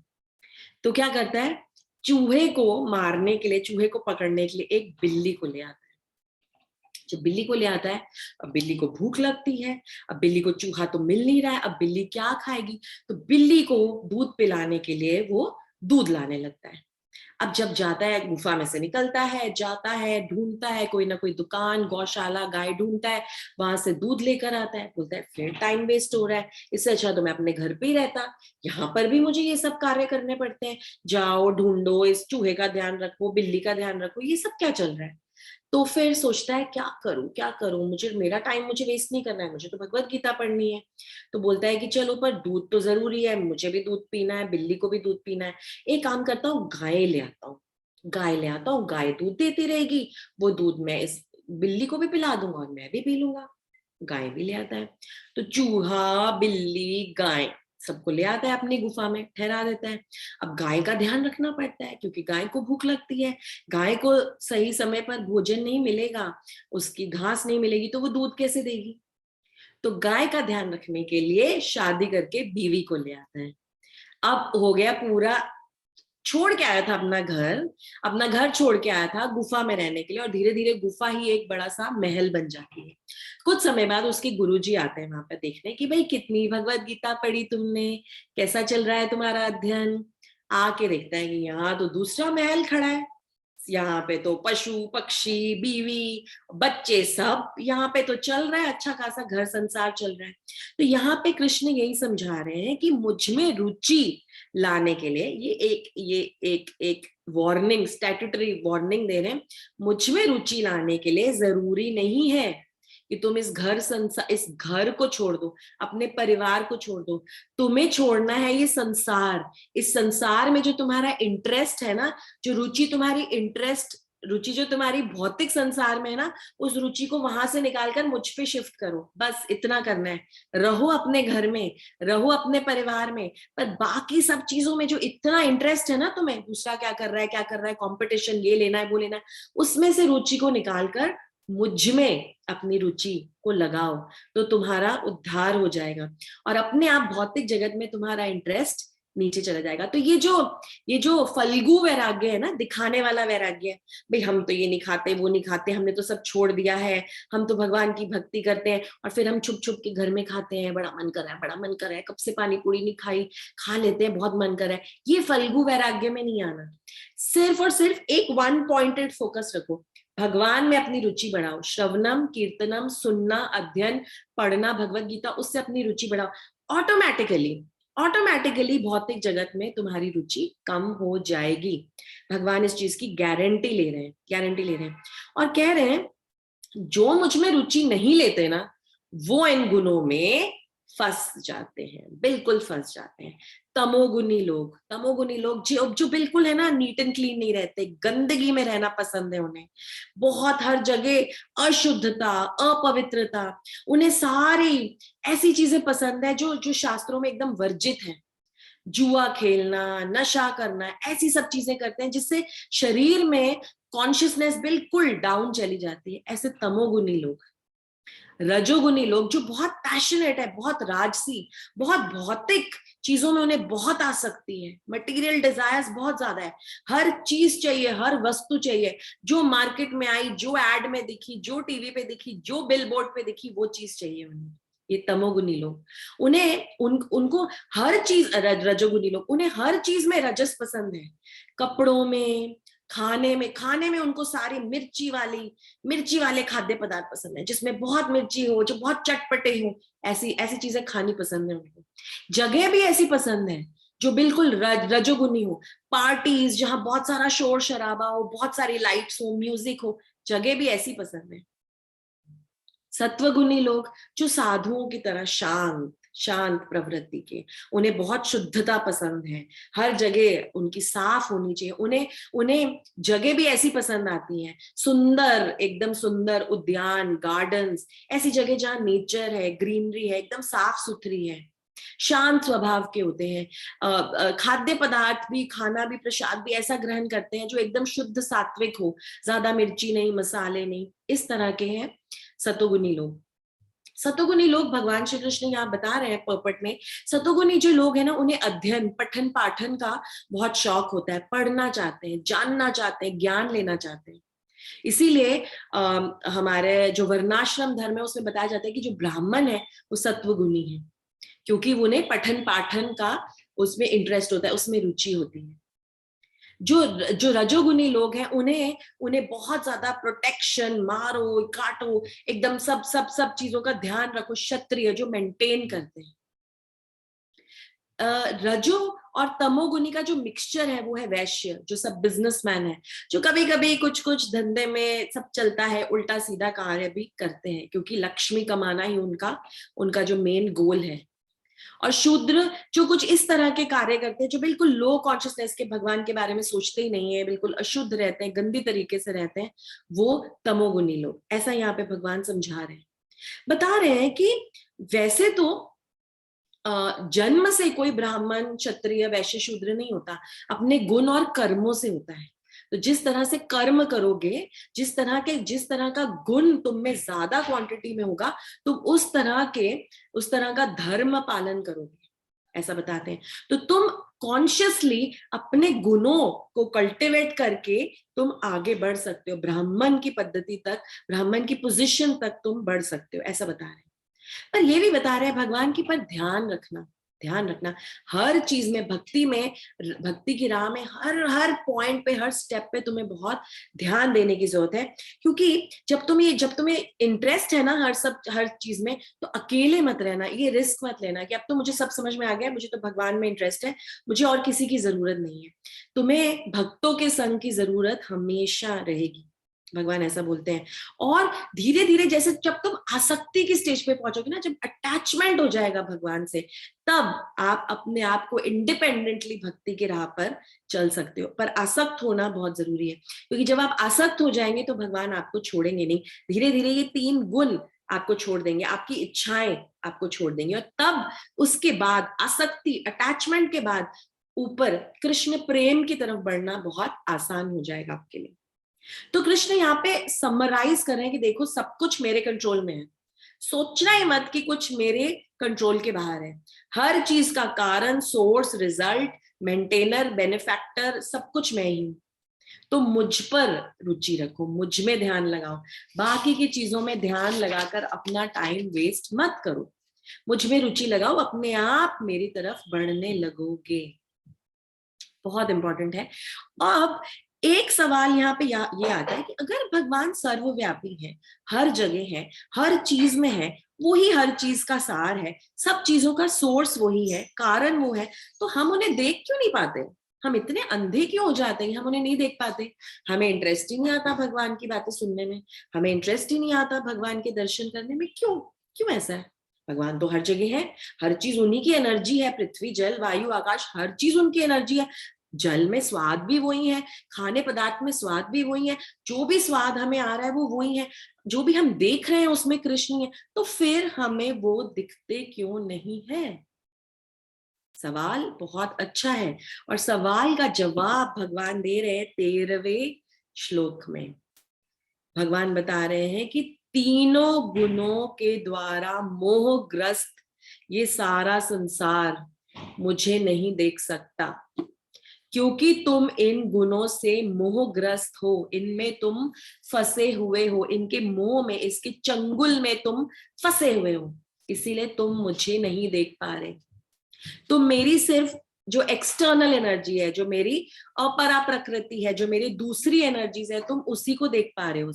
तो क्या करता है, चूहे को मारने के लिए, चूहे को पकड़ने के लिए एक बिल्ली को ले आता है। जब बिल्ली को ले आता है, अब बिल्ली को भूख लगती है, अब बिल्ली को चूहा तो मिल नहीं रहा है, अब बिल्ली क्या खाएगी, तो बिल्ली को दूध पिलाने के लिए वो दूध लाने लगता है। अब जब जाता है, गुफा में से निकलता है, जाता है, ढूंढता है कोई ना कोई दुकान, गौशाला, गाय ढूंढता है, वहां से दूध लेकर आता है। बोलता है फिर टाइम वेस्ट हो रहा है, इससे अच्छा तो मैं अपने घर पे ही रहता, यहाँ पर भी मुझे ये सब कार्य करने पड़ते हैं, जाओ ढूंढो, इस चूहे का ध्यान रखो, बिल्ली का ध्यान रखो, ये सब क्या चल रहा है। तो फिर सोचता है क्या करूं, मुझे मेरा टाइम मुझे वेस्ट नहीं करना है, मुझे तो भगवत गीता पढ़नी है। तो बोलता है कि चलो पर दूध तो जरूरी है, मुझे भी दूध पीना है, बिल्ली को भी दूध पीना है, एक काम करता हूँ गाय ले आता हूँ, गाय दूध देती रहेगी, वो दूध मैं इस बिल्ली को भी पिला दूंगा और मैं भी पी लूंगा। गाय भी ले आता है। तो चूहा, बिल्ली, गाय, सबको ले आता है अपनी गुफा में, ठहरा देता है। अब गाय का ध्यान रखना पड़ता है क्योंकि गाय को भूख लगती है, गाय को सही समय पर भोजन नहीं मिलेगा, उसकी घास नहीं मिलेगी तो वो दूध कैसे देगी। तो गाय का ध्यान रखने के लिए शादी करके बीवी को ले आता है। अब हो गया पूरा, छोड़ के आया था अपना घर छोड़ के आया था गुफा में रहने के लिए, और धीरे धीरे गुफा ही एक बड़ा सा महल बन जाती है। कुछ समय बाद उसके गुरुजी आते हैं वहां पर देखने कि भाई कितनी भगवत गीता पढ़ी तुमने, कैसा चल रहा है तुम्हारा अध्ययन। आके देखता है कि यहाँ तो दूसरा महल खड़ा है, यहाँ पे तो पशु पक्षी बीवी बच्चे सब यहाँ पे तो चल रहा है, अच्छा खासा घर संसार चल रहा है। तो यहाँ पे कृष्ण यही समझा रहे हैं कि मुझ में रुचि लाने के लिए ये एक वार्निंग, स्टैट्यूटरी वार्निंग दे रहे हैं। मुझ में रुचि लाने के लिए जरूरी नहीं है कि तुम इस घर को छोड़ दो, अपने परिवार को छोड़ दो। तुम्हें छोड़ना है ये संसार। इस संसार में जो तुम्हारा इंटरेस्ट है ना, जो रुचि तुम्हारी रुचि जो तुम्हारी भौतिक संसार में है ना, उस रुचि को वहां से निकालकर मुझ पे शिफ्ट करो, बस इतना करना है। रहो अपने घर में, रहो अपने परिवार में, पर बाकी सब चीजों में जो इतना इंटरेस्ट है ना तुम्हें, दूसरा क्या कर रहा है क्या कर रहा है, कंपटीशन, ये लेना है वो लेना है, उसमें से रुचि को निकालकर मुझ में अपनी रुचि को लगाओ, तो तुम्हारा उद्धार हो जाएगा और अपने आप भौतिक जगत में तुम्हारा इंटरेस्ट नीचे चला जाएगा। तो ये जो फल्गु वैराग्य है ना, दिखाने वाला वैराग्य, भाई हम तो ये नहीं खाते वो नहीं खाते, हमने तो सब छोड़ दिया है, हम तो भगवान की भक्ति करते हैं और फिर हम छुप छुप के घर में खाते हैं, बड़ा मन कर रहा है बड़ा मन कर रहा है, कब से पानी पूरी नहीं खाई, खा लेते हैं, बहुत मन कर रहा है। ये फल्गु वैराग्य में नहीं आना। सिर्फ और सिर्फ एक वन पॉइंटेड फोकस रखो, भगवान में अपनी रुचि बढ़ाओ, श्रवणम कीर्तनम, सुनना, अध्ययन, पढ़ना भगवत गीता, उससे अपनी रुचि बढ़ाओ। ऑटोमेटिकली भौतिक जगत में तुम्हारी रुचि कम हो जाएगी। भगवान इस चीज की गारंटी ले रहे हैं और कह रहे हैं जो मुझ में रुचि नहीं लेते ना, वो इन गुणों में फंस जाते हैं, बिल्कुल फंस जाते हैं। तमोगुनी लोग जो बिल्कुल है ना, नीट एंड क्लीन नहीं रहते, गंदगी में रहना पसंद है उन्हें, बहुत हर जगह अशुद्धता, अपवित्रता, उन्हें सारी ऐसी चीजें पसंद है जो शास्त्रों में एकदम वर्जित है। जुआ खेलना, नशा करना, ऐसी सब चीजें करते हैं जिससे शरीर में कॉन्शियसनेस बिल्कुल डाउन चली जाती है। ऐसे तमोगुनी लोग, रजोगुनी लोग जो बहुत पैशनेट है, बहुत राजसी, बहुत भौतिक चीजों में उन्हें बहुत आसक्ति है, मटेरियल डिजायर्स बहुत ज्यादा है, हर चीज चाहिए, हर वस्तु चाहिए, जो मार्केट में आई, जो एड में दिखी, जो टीवी पे दिखी, जो बिलबोर्ड पे दिखी, वो चीज चाहिए उन्हें। ये तमोगुनी लोग, उनको हर चीज, रजोगुनी लोग, उन्हें हर चीज में रजस पसंद है, कपड़ों में, खाने में उनको सारी मिर्ची वाले खाद्य पदार्थ पसंद है, जिसमें बहुत मिर्ची हो, जो बहुत चटपटे हो, ऐसी ऐसी चीजें खानी पसंद है उनको। जगह भी ऐसी पसंद है जो बिल्कुल रजोगुनी हो, पार्टीज जहां बहुत सारा शोर शराबा हो, बहुत सारी लाइट्स हो, म्यूजिक हो, जगह भी ऐसी पसंद है। सत्वगुणी लोग जो साधुओं की तरह शांत प्रवृत्ति के, उन्हें बहुत शुद्धता पसंद है, हर जगह उनकी साफ होनी चाहिए, उन्हें जगह भी ऐसी पसंद आती है, सुंदर, एकदम सुंदर उद्यान, गार्डन्स, ऐसी जगह जहां नेचर है, ग्रीनरी है, एकदम साफ सुथरी है, शांत स्वभाव के होते हैं। खाद्य पदार्थ भी, खाना भी, प्रसाद भी ऐसा ग्रहण करते हैं जो एकदम शुद्ध सात्विक हो, ज्यादा मिर्ची नहीं, मसाले नहीं, इस तरह के हैं सतोगुनी लोग। सतोगुनी लोग, भगवान श्री कृष्ण यहाँ बता रहे हैं पर्पट में, सतोगुनी जो लोग हैं ना, उन्हें अध्ययन, पठन पाठन का बहुत शौक होता है, पढ़ना चाहते हैं, जानना चाहते हैं, ज्ञान लेना चाहते हैं। इसीलिए हमारे जो वर्णाश्रम धर्म है उसमें बताया जाता है कि जो ब्राह्मण है वो सत्वगुनी है, क्योंकि उन्हें पठन पाठन का उसमें इंटरेस्ट होता है, उसमें रुचि होती है। जो रजोगुनी लोग हैं, उन्हें बहुत ज्यादा प्रोटेक्शन, मारो काटो, एकदम सब चीजों का ध्यान रखो, क्षत्रिय जो मेंटेन करते हैं। रजो और तमोगुनी का जो मिक्सचर है वो है वैश्य, जो सब बिजनेसमैन है, जो कभी कभी कुछ कुछ धंधे में सब चलता है, उल्टा सीधा कार्य भी करते हैं, क्योंकि लक्ष्मी कमाना ही उनका जो मेन गोल है। और शूद्र जो कुछ इस तरह के कार्य करते हैं, जो बिल्कुल लो कॉन्शियसनेस के, भगवान के बारे में सोचते ही नहीं है, बिल्कुल अशुद्ध रहते हैं, गंदी तरीके से रहते हैं, वो तमोगुनी लोग। ऐसा यहाँ पे भगवान समझा रहे हैं, बता रहे हैं कि वैसे तो जन्म से कोई ब्राह्मण क्षत्रिय वैश्य शूद्र नहीं होता, अपने गुण और कर्मों से होता है। तो जिस तरह से कर्म करोगे, जिस तरह का गुण तुम में ज्यादा क्वांटिटी में होगा, तुम उस तरह का धर्म पालन करोगे, ऐसा बताते हैं। तो तुम कॉन्शियसली अपने गुणों को कल्टिवेट करके तुम आगे बढ़ सकते हो, ब्राह्मण की पद्धति तक, ब्राह्मण की पोजीशन तक तुम बढ़ सकते हो, ऐसा बता रहे हैं। पर ये भी बता रहे हैं भगवान की, पर ध्यान रखना हर चीज में, भक्ति की राह में हर हर पॉइंट पे, हर स्टेप पे तुम्हें बहुत ध्यान देने की जरूरत है। क्योंकि जब तुम्हें इंटरेस्ट है ना हर चीज में, तो अकेले मत रहना, ये रिस्क मत लेना कि अब तो मुझे सब समझ में आ गया, मुझे तो भगवान में इंटरेस्ट है, मुझे और किसी की जरूरत नहीं है। तुम्हें भक्तों के संग की जरूरत हमेशा रहेगी, भगवान ऐसा बोलते हैं। और धीरे धीरे जैसे जब तुम आसक्ति की स्टेज पे पहुंचोगे ना, जब अटैचमेंट हो जाएगा भगवान से, तब आप अपने आप को इंडिपेंडेंटली भक्ति के राह पर चल सकते हो। पर आसक्त होना बहुत जरूरी है, क्योंकि जब आप आसक्त हो जाएंगे तो भगवान आपको छोड़ेंगे नहीं। धीरे धीरे ये 3 गुण आपको छोड़ देंगे, आपकी इच्छाएं आपको छोड़ देंगे, और तब उसके बाद आसक्ति, अटैचमेंट के बाद ऊपर कृष्ण प्रेम की तरफ बढ़ना बहुत आसान हो जाएगा आपके लिए। तो कृष्ण यहाँ पे समराइज कर रहे हैं कि देखो, सब कुछ मेरे कंट्रोल में है, सोचना ही मत कि कुछ मेरे कंट्रोल के बाहर है। हर चीज का कारण, सोर्स, रिजल्ट, मेंटेनर, बेनिफैक्टर, सब कुछ मैं ही हूं। तो मुझ पर रुचि रखो, मुझ में ध्यान लगाओ, बाकी की चीजों में ध्यान लगाकर अपना टाइम वेस्ट मत करो, मुझ में रुचि लगाओ, अपने आप मेरी तरफ बढ़ने लगोगे। बहुत इंपॉर्टेंट है। अब एक सवाल यहाँ पे ये आता है कि अगर भगवान सर्वव्यापी है, हर जगह है, हर चीज में है, वो ही हर चीज का सार है, सब चीजों का सोर्स वही है, कारण वो है, तो हम उन्हें देख क्यों नहीं पाते? हम इतने अंधे क्यों हो जाते हैं, हम उन्हें नहीं देख पाते? हमें इंटरेस्ट ही नहीं आता भगवान की बातें सुनने में, हमें इंटरेस्ट ही नहीं आता भगवान के दर्शन करने में, क्यों क्यों ऐसा है? भगवान तो हर जगह है, हर चीज उन्हीं की एनर्जी है, पृथ्वी, जल, वायु, आकाश, हर चीज उनकी एनर्जी है। जल में स्वाद भी वही है, खाने पदार्थ में स्वाद भी वही है, जो भी स्वाद हमें आ रहा है वो वही है, जो भी हम देख रहे हैं उसमें कृष्ण है, तो फिर हमें वो दिखते क्यों नहीं है? सवाल बहुत अच्छा है, और सवाल का जवाब भगवान दे रहे हैं 13वें श्लोक में। भगवान बता रहे हैं कि तीनों गुणों के द्वारा मोहग्रस्त ये सारा संसार मुझे नहीं देख सकता, क्योंकि तुम इन गुणों से मोहग्रस्त हो, इनमें तुम फंसे हुए हो, इनके मोह में, इसके चंगुल में तुम फंसे हुए हो, इसीलिए तुम मुझे नहीं देख पा रहे। तुम मेरी सिर्फ जो एक्सटर्नल एनर्जी है, जो मेरी अपरा प्रकृति है, जो मेरी दूसरी एनर्जीज है, तुम उसी को देख पा रहे हो।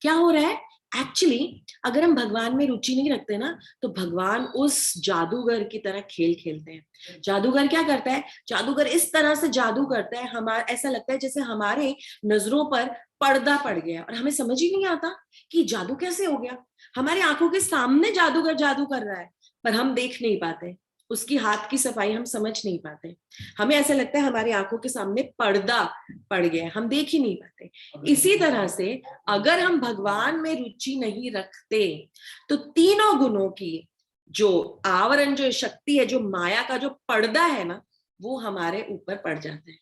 क्या हो रहा है एक्चुअली, अगर हम भगवान में रुचि नहीं रखते ना, तो भगवान उस जादूगर की तरह खेल खेलते हैं। जादूगर क्या करता है? जादूगर इस तरह से जादू करता है, हमारा ऐसा लगता है जैसे हमारे नजरों पर पर्दा पड़ गया, और हमें समझ ही नहीं आता कि जादू कैसे हो गया। हमारी आंखों के सामने जादूगर जादू कर रहा है, पर हम देख नहीं पाते, उसकी हाथ की सफाई हम समझ नहीं पाते। हमें ऐसा लगता है हमारी आंखों के सामने पर्दा पड़ गया, हम देख ही नहीं पाते। इसी तरह से अगर हम भगवान में रुचि नहीं रखते, तो तीनों गुणों की जो आवरण, जो शक्ति है, जो माया का जो पर्दा है ना, वो हमारे ऊपर पड़ जाता है।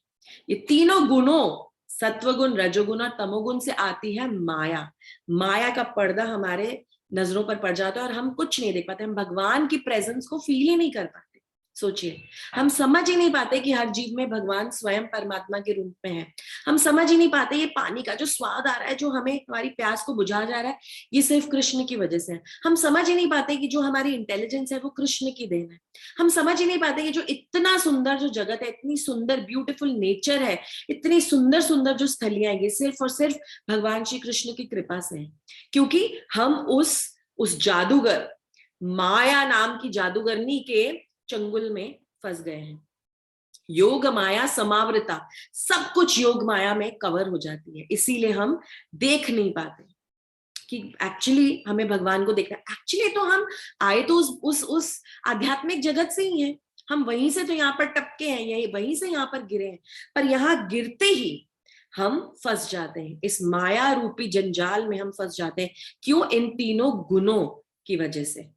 ये तीनों गुणों, सत्वगुण, रजोगुण और तमोगुण से आती है माया। माया का पर्दा हमारे नजरों पर पड़ जाता है और हम कुछ नहीं देख पाते, हम भगवान की प्रेजेंस को फील ही नहीं कर पाते। सोचिए, हम समझ ही नहीं पाते कि हर जीव में भगवान स्वयं परमात्मा के रूप में है। हम समझ ही नहीं पाते ये पानी का जो स्वाद आ रहा है, जो हमें हमारी प्यास को बुझा जा रहा है, ये सिर्फ कृष्ण की वजह से है। हम समझ ही नहीं पाते कि जो हमारी इंटेलिजेंस है वो कृष्ण की देन है। हम समझ ही नहीं पाते कि जो इतना सुंदर जो जगत है, इतनी सुंदर ब्यूटीफुल नेचर है, इतनी सुंदर सुंदर जो स्थलियां है, ये सिर्फ और सिर्फ भगवान श्री कृष्ण की कृपा से है। क्योंकि हम उस जादूगर, माया नाम की जादूगरनी के चंगुल में फंस गए हैं। योग माया समावृता, सब कुछ योग माया में कवर हो जाती है, इसीलिए हम देख नहीं पाते कि एक्चुअली हमें भगवान को देखना। एक्चुअली तो हम आए तो उस आध्यात्मिक जगत से ही हैं, हम वहीं से तो यहाँ पर टपके हैं, यही वहीं से यहाँ पर गिरे हैं, पर यहाँ गिरते ही हम फंस जाते हैं, इस माया रूपी जंजाल में हम फंस जाते हैं। क्यों? इन तीनों गुणों की वजह से।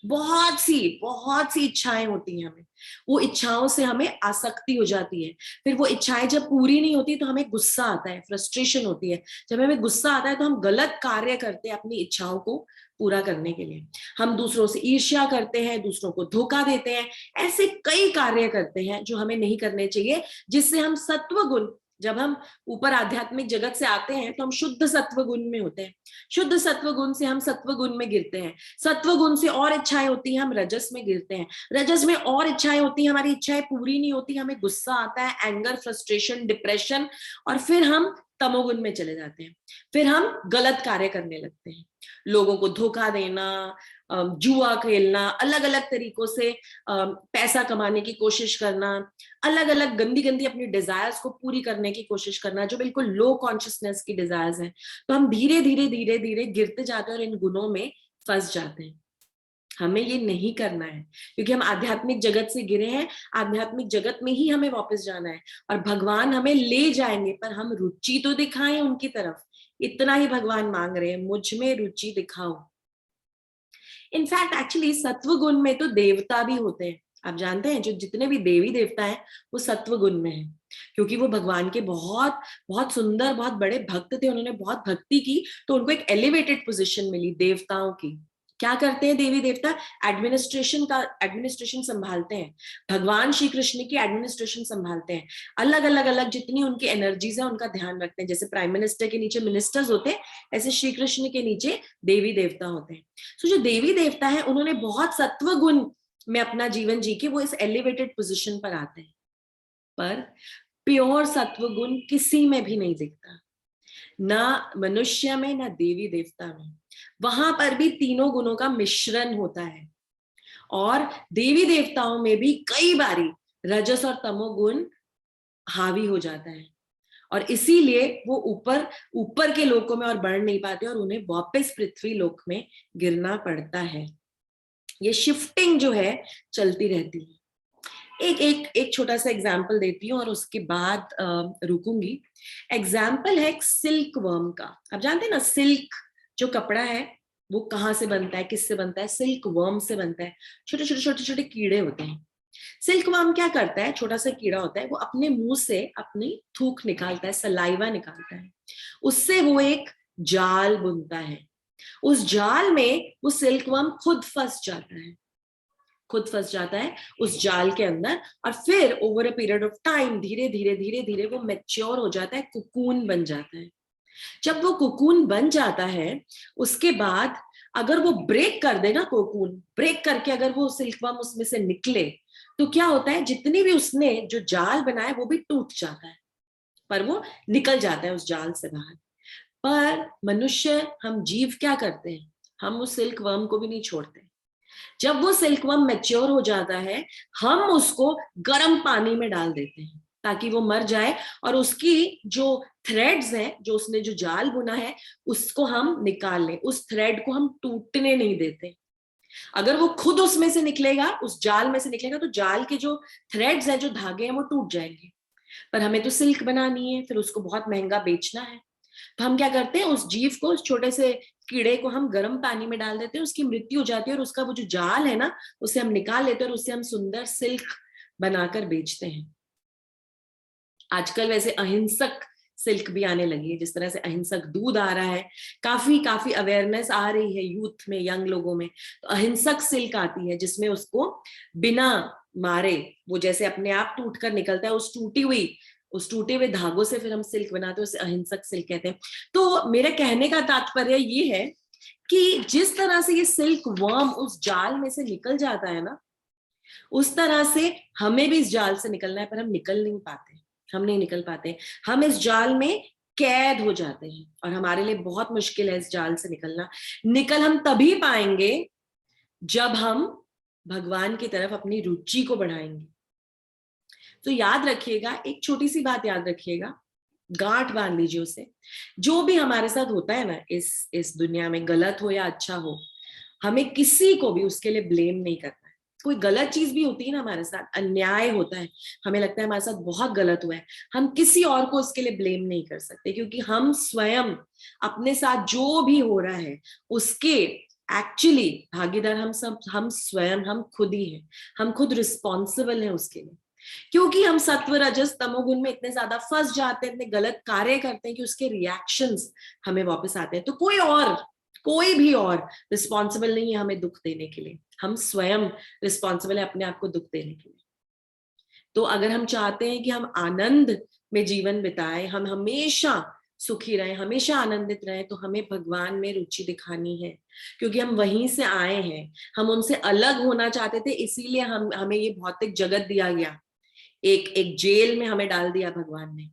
बहुत सी इच्छाएं होती हैं हमें, वो इच्छाओं से हमें आसक्ति हो जाती है, फिर वो इच्छाएं जब पूरी नहीं होती तो हमें गुस्सा आता है, फ्रस्ट्रेशन होती है, जब हमें गुस्सा आता है तो हम गलत कार्य करते हैं अपनी इच्छाओं को पूरा करने के लिए, हम दूसरों से ईर्ष्या करते हैं, दूसरों को धोखा देते हैं, ऐसे कई कार्य करते हैं जो हमें नहीं करने चाहिए, जिससे हम सत्व गुण, जब हम ऊपर आध्यात्मिक जगत से आते हैं तो हम शुद्ध सत्व गुण में होते हैं, शुद्ध सत्व गुण से हम सत्व गुण में गिरते हैं, सत्व गुण से और इच्छाएं होती हैं हम रजस में गिरते हैं, रजस में और इच्छाएं होती हैं, हमारी इच्छाएं पूरी नहीं होती, हमें गुस्सा आता है, एंगर, फ्रस्ट्रेशन, डिप्रेशन, और फिर हम तमोगुण में चले जाते हैं, फिर हम गलत कार्य करने लगते हैं, लोगों को धोखा देना, जुआ खेलना, अलग अलग तरीकों से पैसा कमाने की कोशिश करना, अलग अलग गंदी गंदी अपनी डिजायर्स को पूरी करने की कोशिश करना, जो बिल्कुल लो कॉन्शियसनेस की डिजायर्स हैं, तो हम धीरे धीरे धीरे धीरे गिरते जाते हैं और इन गुणों में फंस जाते हैं। हमें ये नहीं करना है, क्योंकि हम आध्यात्मिक जगत से गिरे हैं, आध्यात्मिक जगत में ही हमें वापस जाना है, और भगवान हमें ले जाएंगे, पर हम रुचि तो दिखाएं उनकी तरफ, इतना ही भगवान मांग रहे हैं, मुझ में रुचि दिखाओ। इनफैक्ट एक्चुअली सत्व गुण में तो देवता भी होते हैं, आप जानते हैं जो जितने भी देवी देवता हैं वो सत्व गुण में है, क्योंकि वो भगवान के बहुत बहुत सुंदर, बहुत बड़े भक्त थे, उन्होंने बहुत भक्ति की, तो उनको एक एलिवेटेड पोजीशन मिली देवताओं की। क्या करते हैं देवी देवता? एडमिनिस्ट्रेशन संभालते हैं, भगवान श्री कृष्ण की एडमिनिस्ट्रेशन संभालते हैं, अलग अलग अलग जितनी उनकी एनर्जीज है उनका ध्यान रखते हैं, जैसे प्राइम मिनिस्टर के नीचे मिनिस्टर्स होते हैं, ऐसे श्री कृष्ण के नीचे देवी देवता होते हैं। तो जो देवी देवता है उन्होंने बहुत सत्व गुण में अपना जीवन जी के वो इस एलिवेटेड पोजिशन पर आते हैं, पर प्योर सत्व गुण किसी में भी नहीं दिखता, ना मनुष्य में ना देवी देवता में, वहां पर भी तीनों गुणों का मिश्रण होता है, और देवी देवताओं में भी कई बारी रजस और तमोगुण हावी हो जाता है, और इसीलिए वो ऊपर ऊपर के लोकों में और बढ़ नहीं पाते और उन्हें वापस पृथ्वी लोक में गिरना पड़ता है। ये शिफ्टिंग जो है चलती रहती है। एक छोटा सा एग्जाम्पल देती हूँ और उसके बाद रुकूंगी। एग्जाम्पल है एक सिल्क वर्म का। आप जानते हैं ना सिल्क जो कपड़ा है वो कहाँ से बनता है, किससे बनता है? सिल्क वर्म से बनता है। छोटे छोटे छोटे छोटे कीड़े होते हैं। सिल्क वर्म क्या करता है? छोटा सा कीड़ा होता है, वो अपने मुंह से अपनी थूक निकालता है, सलाइवा निकालता है, उससे वो एक जाल बुनता है। उस जाल में वो सिल्क वर्म खुद फंस जाता है उस जाल के अंदर, और फिर over a period of time धीरे धीरे धीरे धीरे वो मैच्योर हो जाता है, कुकून बन जाता है। जब वो कुकून बन जाता है उसके बाद अगर वो ब्रेक कर देना, कुकून ब्रेक करके अगर वो सिल्कवर्म उसमें से निकले तो क्या होता है, जितनी भी उसने जो जाल बनाया वो भी टूट जाता है, पर वो निकल जाता है उस जाल से बाहर। पर मनुष्य, हम जीव क्या करते हैं? हम उस सिल्कवर्म को भी नहीं छोड़ते। जब वो सिल्कवर्म मैच्योर हो जाता है हम उसको गर्म पानी में डाल देते हैं ताकि वो मर जाए, और उसकी जो थ्रेड्स हैं, जो उसने जो जाल बुना है उसको हम निकाल लें, उस थ्रेड को हम टूटने नहीं देते। अगर वो खुद उसमें से निकलेगा, उस जाल में से निकलेगा, तो जाल के जो थ्रेड्स हैं, जो धागे हैं, वो टूट जाएंगे। पर हमें तो सिल्क बनानी है, फिर उसको बहुत महंगा बेचना है, तो हम क्या करते हैं, उस जीव को, उस छोटे से कीड़े को हम गर्म पानी में डाल देते हैं, उसकी मृत्यु हो जाती है, और उसका वो जो जाल है ना उसे हम निकाल लेते हैं, और उससे हम सुंदर सिल्क बनाकर बेचते हैं। आजकल वैसे अहिंसक सिल्क भी आने लगी है, जिस तरह से अहिंसक दूध आ रहा है, काफी काफी अवेयरनेस आ रही है यूथ में, यंग लोगों में, तो अहिंसक सिल्क आती है जिसमें उसको बिना मारे वो जैसे अपने आप टूट कर निकलता है, उस टूटे हुए धागों से फिर हम सिल्क बनाते हैं, उसे अहिंसक सिल्क कहते हैं। तो मेरे कहने का तात्पर्य ये है कि जिस तरह से ये सिल्क वर्म उस जाल में से निकल जाता है ना, उस तरह से हमें भी इस जाल से निकलना है, पर हम निकल नहीं पाते, हम नहीं निकल पाते, हम इस जाल में कैद हो जाते हैं, और हमारे लिए बहुत मुश्किल है इस जाल से निकलना। निकल हम तभी पाएंगे जब हम भगवान की तरफ अपनी रुचि को बढ़ाएंगे। तो याद रखिएगा, एक छोटी सी बात याद रखिएगा, गांठ बांध लीजिए उसे, जो भी हमारे साथ होता है ना इस दुनिया में, गलत हो या अच्छा हो, हमें किसी को भी उसके लिए ब्लेम नहीं करना है। कोई गलत चीज भी होती है ना हमारे साथ, अन्याय होता है, हमें लगता है हमारे साथ बहुत गलत हुआ है, हम किसी और को उसके लिए ब्लेम नहीं कर सकते, क्योंकि हम स्वयं अपने साथ जो भी हो रहा है उसके एक्चुअली भागीदार हम स्वयं, हम खुद ही हैं, हम खुद रिस्पॉन्सिबल हैं उसके लिए, क्योंकि हम सत्व रजस तमोगुण में इतने ज्यादा फंस जाते हैं, इतने गलत कार्य करते हैं कि उसके रिएक्शंस हमें वापस आते हैं। तो कोई भी और रिस्पॉन्सिबल नहीं है हमें दुख देने के लिए, हम स्वयं रिस्पॉन्सिबल है अपने आप को दुख देने के लिए। तो अगर हम चाहते हैं कि हम आनंद में जीवन बिताएं, हम हमेशा सुखी रहें, हमेशा आनंदित रहें, तो हमें भगवान में रुचि दिखानी है, क्योंकि हम वहीं से आए हैं। हम उनसे अलग होना चाहते थे, इसीलिए हमें ये भौतिक जगत दिया गया, एक जेल में हमें डाल दिया भगवान ने,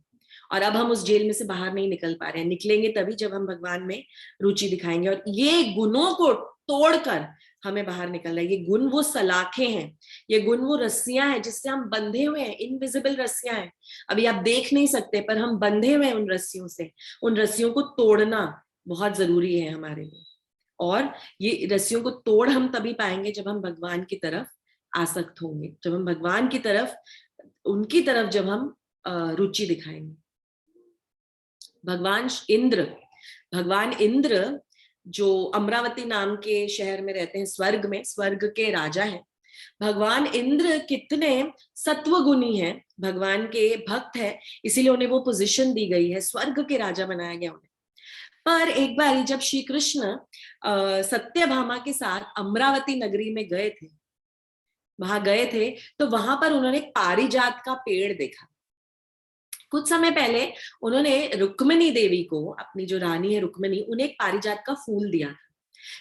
और अब हम उस जेल में से बाहर नहीं निकल पा रहे हैं। निकलेंगे तभी जब हम भगवान में रुचि दिखाएंगे, और ये गुणों को तोड़कर हमें बाहर निकलना है। ये गुण वो सलाखें हैं, ये गुण वो रस्सियां हैं जिससे हम बंधे हुए हैं, इनविजिबल रस्सियां हैं, अभी आप देख नहीं सकते पर हम बंधे हुए हैं उन रस्सियों से। उन रस्सियों को तोड़ना बहुत जरूरी है हमारे लिए, और ये रस्सियों को तोड़ हम तभी पाएंगे जब हम भगवान की तरफ आसक्त होंगे, जब हम भगवान की तरफ, उनकी तरफ जब हम रुचि दिखाएंगे। भगवान इंद्र जो अमरावती नाम के शहर में रहते हैं, स्वर्ग में, स्वर्ग के राजा हैं। भगवान इंद्र कितने सत्वगुणी हैं, भगवान के भक्त है, इसीलिए उन्हें वो पोजीशन दी गई है, स्वर्ग के राजा बनाया गया उन्हें। पर एक बार जब श्री कृष्ण सत्यभामा के साथ अमरावती नगरी में वहां गए थे, तो वहां पर उन्होंने एक पारिजात का पेड़ देखा। कुछ समय पहले उन्होंने रुक्मिणी देवी को, अपनी जो रानी है रुक्मिणी, उन्हें एक पारिजात का फूल दिया था।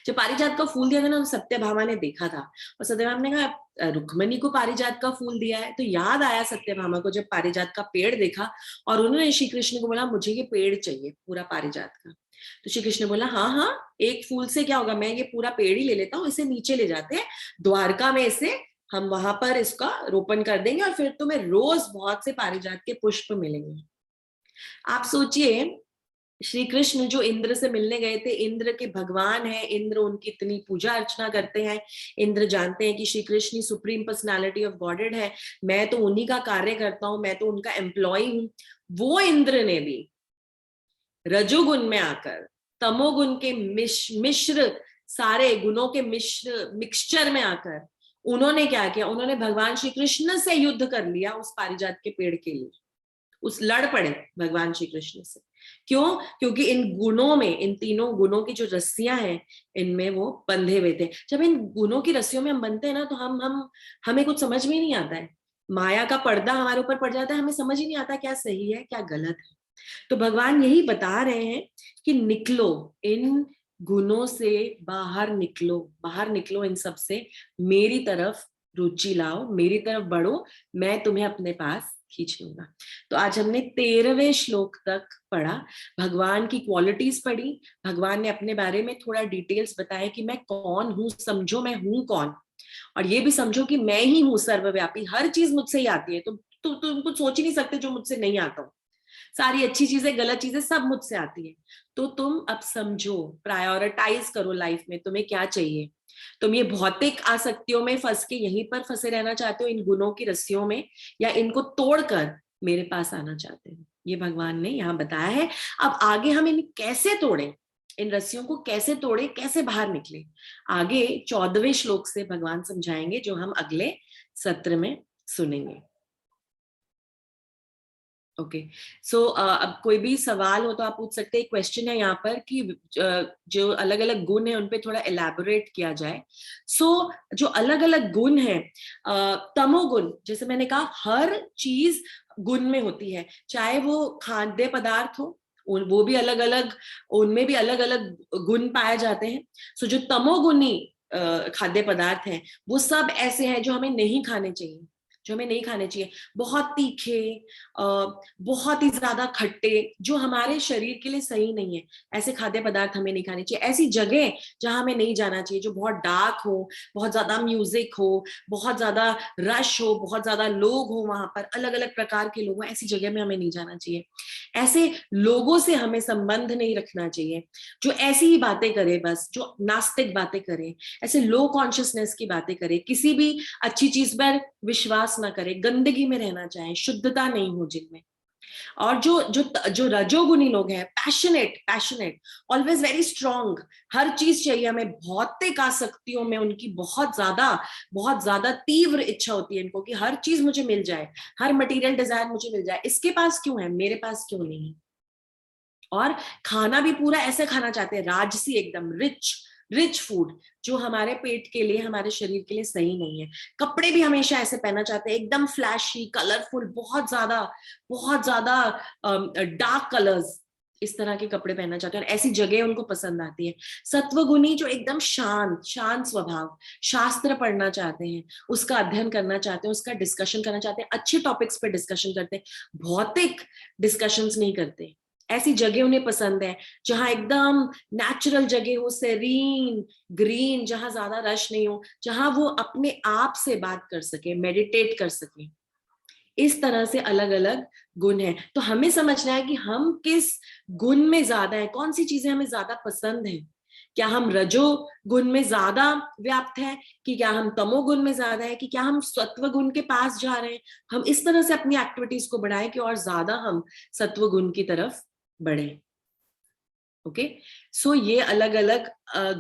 जब पारिजात का फूल दिया था ना, सत्यभामा ने देखा था, और सत्यभामा ने कहा रुक्मिणी को पारिजात का फूल दिया है। तो याद आया सत्यभामा को जब पारिजात का पेड़ देखा, और उन्होंने श्री कृष्ण को बोला मुझे ये पेड़ चाहिए पूरा पारिजात का। तो श्री कृष्ण बोला हाँ हाँ, एक फूल से क्या होगा, मैं ये पूरा पेड़ ही ले लेता हूँ, इसे नीचे ले जाते हैं द्वारका में, इसे हम वहां पर इसका रोपण कर देंगे, और फिर तुम्हें रोज बहुत से पारिजात के पुष्प मिलेंगे। आप सोचिए, श्री कृष्ण जो इंद्र से मिलने गए थे, इंद्र के भगवान है, इंद्र उनकी इतनी पूजा अर्चना करते हैं, इंद्र जानते हैं कि Shri Krishna supreme personality of godhead है, मैं तो उन्हीं का कार्य करता हूं, मैं तो उनका एम्प्लॉय हूं। वो इंद्र ने भी रजोगुण में आकर, तमोगुण के मिश्र सारे गुणों के मिक्सचर में आकर, उन्होंने क्या किया, उन्होंने भगवान श्री कृष्ण से युद्ध कर लिया उस पारिजात के पेड़ के लिए, लड़ पड़े भगवान श्री कृष्ण से। क्यों? क्योंकि इन गुणों में, इन तीनों गुणों की जो रस्सियां हैं, इनमें वो बंधे हुए थे। जब इन गुणों की रस्सियों में हम बंधते हैं ना, तो हमें कुछ समझ में ही नहीं आता है, माया का पर्दा हमारे ऊपर पड़ जाता है, हमें समझ ही नहीं आता क्या सही है क्या गलत है। तो भगवान यही बता रहे हैं कि निकलो, इन गुणों से बाहर निकलो इन सब से, मेरी तरफ रुचि लाओ, मेरी तरफ बढ़ो, मैं तुम्हें अपने पास खींच लूंगा। तो आज हमने 13वें श्लोक तक पढ़ा, भगवान की क्वालिटीज पढ़ी, भगवान ने अपने बारे में थोड़ा डिटेल्स बताया कि मैं कौन हूं, समझो मैं हूं कौन, और ये भी समझो कि मैं ही हूं सर्वव्यापी, हर चीज मुझसे ही आती है, तुम कुछ सोच ही नहीं सकते जो मुझसे नहीं आता हो, सारी अच्छी चीजें गलत चीजें सब मुझसे आती है। तो तुम अब समझो, प्रायोरिटाइज करो लाइफ में तुम्हें क्या चाहिए। तुम ये भौतिक आसक्तियों में फंस के यहीं पर फंसे रहना चाहते हो, इन गुणों की रस्सियों में, या इनको तोड़कर मेरे पास आना चाहते हो, ये भगवान ने यहाँ बताया है। अब आगे हम इन कैसे तोड़ें, इन रस्सियों को कैसे तोड़े, कैसे बाहर निकले, आगे 14वें श्लोक से भगवान समझाएंगे, जो हम अगले सत्र में सुनेंगे। ओके, सो अब कोई भी सवाल हो तो आप पूछ सकते हैं। क्वेश्चन है यहाँ पर कि जो अलग अलग गुण है उन पे थोड़ा एलैबोरेट किया जाए। जो अलग अलग गुण है, तमोगुण, जैसे मैंने कहा हर चीज गुण में होती है, चाहे वो खाद्य पदार्थ हो, वो भी अलग अलग, उनमें भी अलग अलग गुण पाए जाते हैं। जो तमोगुणी खाद्य पदार्थ हैं, वो सब ऐसे हैं जो हमें नहीं खाने चाहिए, बहुत तीखे, बहुत ही ज्यादा खट्टे, जो हमारे शरीर के लिए सही नहीं है, ऐसे खाद्य पदार्थ हमें नहीं खाने चाहिए। ऐसी जगह जहां हमें नहीं जाना चाहिए, जो बहुत डार्क हो, बहुत ज्यादा म्यूजिक हो, बहुत ज्यादा रश हो, बहुत ज्यादा लोग हो, वहां पर अलग अलग प्रकार के लोग हो, ऐसी जगह में हमें नहीं जाना चाहिए। ऐसे लोगों से हमें संबंध नहीं रखना चाहिए जो ऐसी ही बातें करे, बस जो नास्तिक बातें करे, ऐसे लो कॉन्शियसनेस की बातें करे, किसी भी अच्छी चीज पर विश्वास ना करे, गंदगी में रहना चाहे, शुद्धता नहीं हो जिनमें, और जो जो जो रजोगुनी लोग हैं, passionate passionate, always very strong, हर चीज चाहिए हमें, भौतिक आसक्तियों में उनकी बहुत ज्यादा तीव्र इच्छा होती है इनको कि हर चीज मुझे मिल जाए, हर मटेरियल डिजायर मुझे मिल जाए, इसके पास क्यों है, मेरे पास क्यों नहीं। और खाना भी पूरा ऐसे खाना चाहते हैं, राजसी एकदम रिच रिच फूड, जो हमारे पेट के लिए, हमारे शरीर के लिए सही नहीं है। कपड़े भी हमेशा ऐसे पहनना चाहते हैं, एकदम फ्लैशी, कलरफुल, बहुत ज्यादा डार्क कलर्स, इस तरह के कपड़े पहनना चाहते हैं, और ऐसी जगह उनको पसंद आती है। सत्वगुणी जो एकदम शांत शांत स्वभाव, शास्त्र पढ़ना चाहते हैं, उसका अध्ययन करना चाहते हैं, उसका डिस्कशन करना चाहते हैं, अच्छे टॉपिक्स पे डिस्कशन करते हैं, भौतिक डिस्कशंस नहीं करते। ऐसी जगह उन्हें पसंद है जहां एकदम नेचुरल जगह हो, सेरीन ग्रीन, जहां ज्यादा रश नहीं हो, जहां वो अपने आप से बात कर सके, मेडिटेट कर सके। इस तरह से अलग अलग गुण है। तो हमें समझना है कि हम किस गुण में ज्यादा है, कौन सी चीजें हमें ज्यादा पसंद है। क्या हम रजो गुण में ज्यादा व्याप्त है, कि क्या हम तमो गुण में ज्यादा है, कि क्या हम सत्व गुण के पास जा रहे हैं। हम इस तरह से अपनी एक्टिविटीज को बढ़ाएं कि और ज्यादा हम सत्व गुण की तरफ बढ़े। ओके, सो ये अलग अलग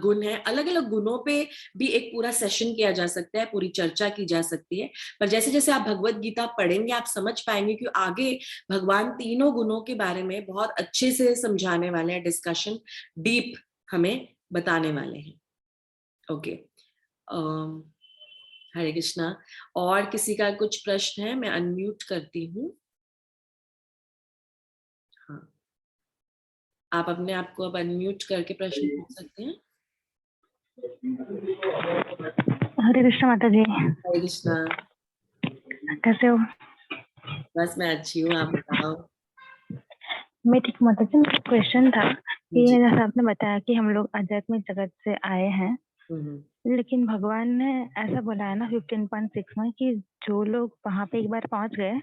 गुण है। अलग अलग गुणों पे भी एक पूरा सेशन किया जा सकता है, पूरी चर्चा की जा सकती है। पर जैसे जैसे आप भगवत गीता पढ़ेंगे आप समझ पाएंगे कि आगे भगवान तीनों गुणों के बारे में बहुत अच्छे से समझाने वाले हैं, डिस्कशन डीप हमें बताने वाले हैं। ओके, हरे कृष्णा। और किसी का कुछ प्रश्न है? मैं अनम्यूट करती हूँ। हाँ, आप अपने आप को अब अनम्यूट करके प्रश्न पूछ सकते हैं। हरे कृष्णा माता जी। हरे कृष्णा। कैसे हो? बस मैं अच्छी हूँ, आप बताओ। मैं ठीक माता जी। मेरा क्वेश्चन था कि जी। जैसा आपने बताया कि हम लोग आध्यात्मिक जगत से आए हैं, लेकिन भगवान ने ऐसा बोला है ना 15.6 में कि जो लोग वहां पे एक बार पहुंच गए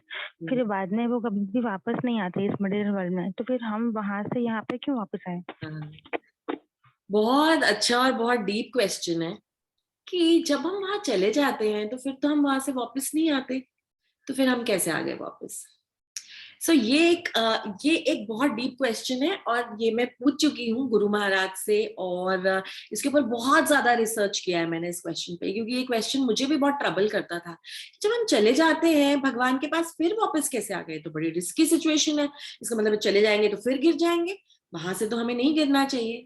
फिर बाद में वो कभी भी वापस नहीं आते इस मटेरियल वर्ल्ड में, तो फिर हम वहां से यहाँ पे क्यों वापस आए? बहुत अच्छा और बहुत डीप क्वेश्चन है कि जब हम वहां चले जाते हैं तो फिर तो हम वहां से वापस नहीं आते, तो फिर हम कैसे आ गए वापस। ये एक बहुत डीप क्वेश्चन है, और ये मैं पूछ चुकी हूँ गुरु महाराज से, और इसके ऊपर बहुत ज्यादा रिसर्च किया है मैंने इस क्वेश्चन पे, क्योंकि ये क्वेश्चन मुझे भी बहुत ट्रबल करता था। जब हम चले जाते हैं भगवान के पास फिर वापस कैसे आ गए, तो बड़ी रिस्की सिचुएशन है। इसका मतलब चले जाएंगे तो फिर गिर जाएंगे, वहां से तो हमें नहीं गिरना चाहिए।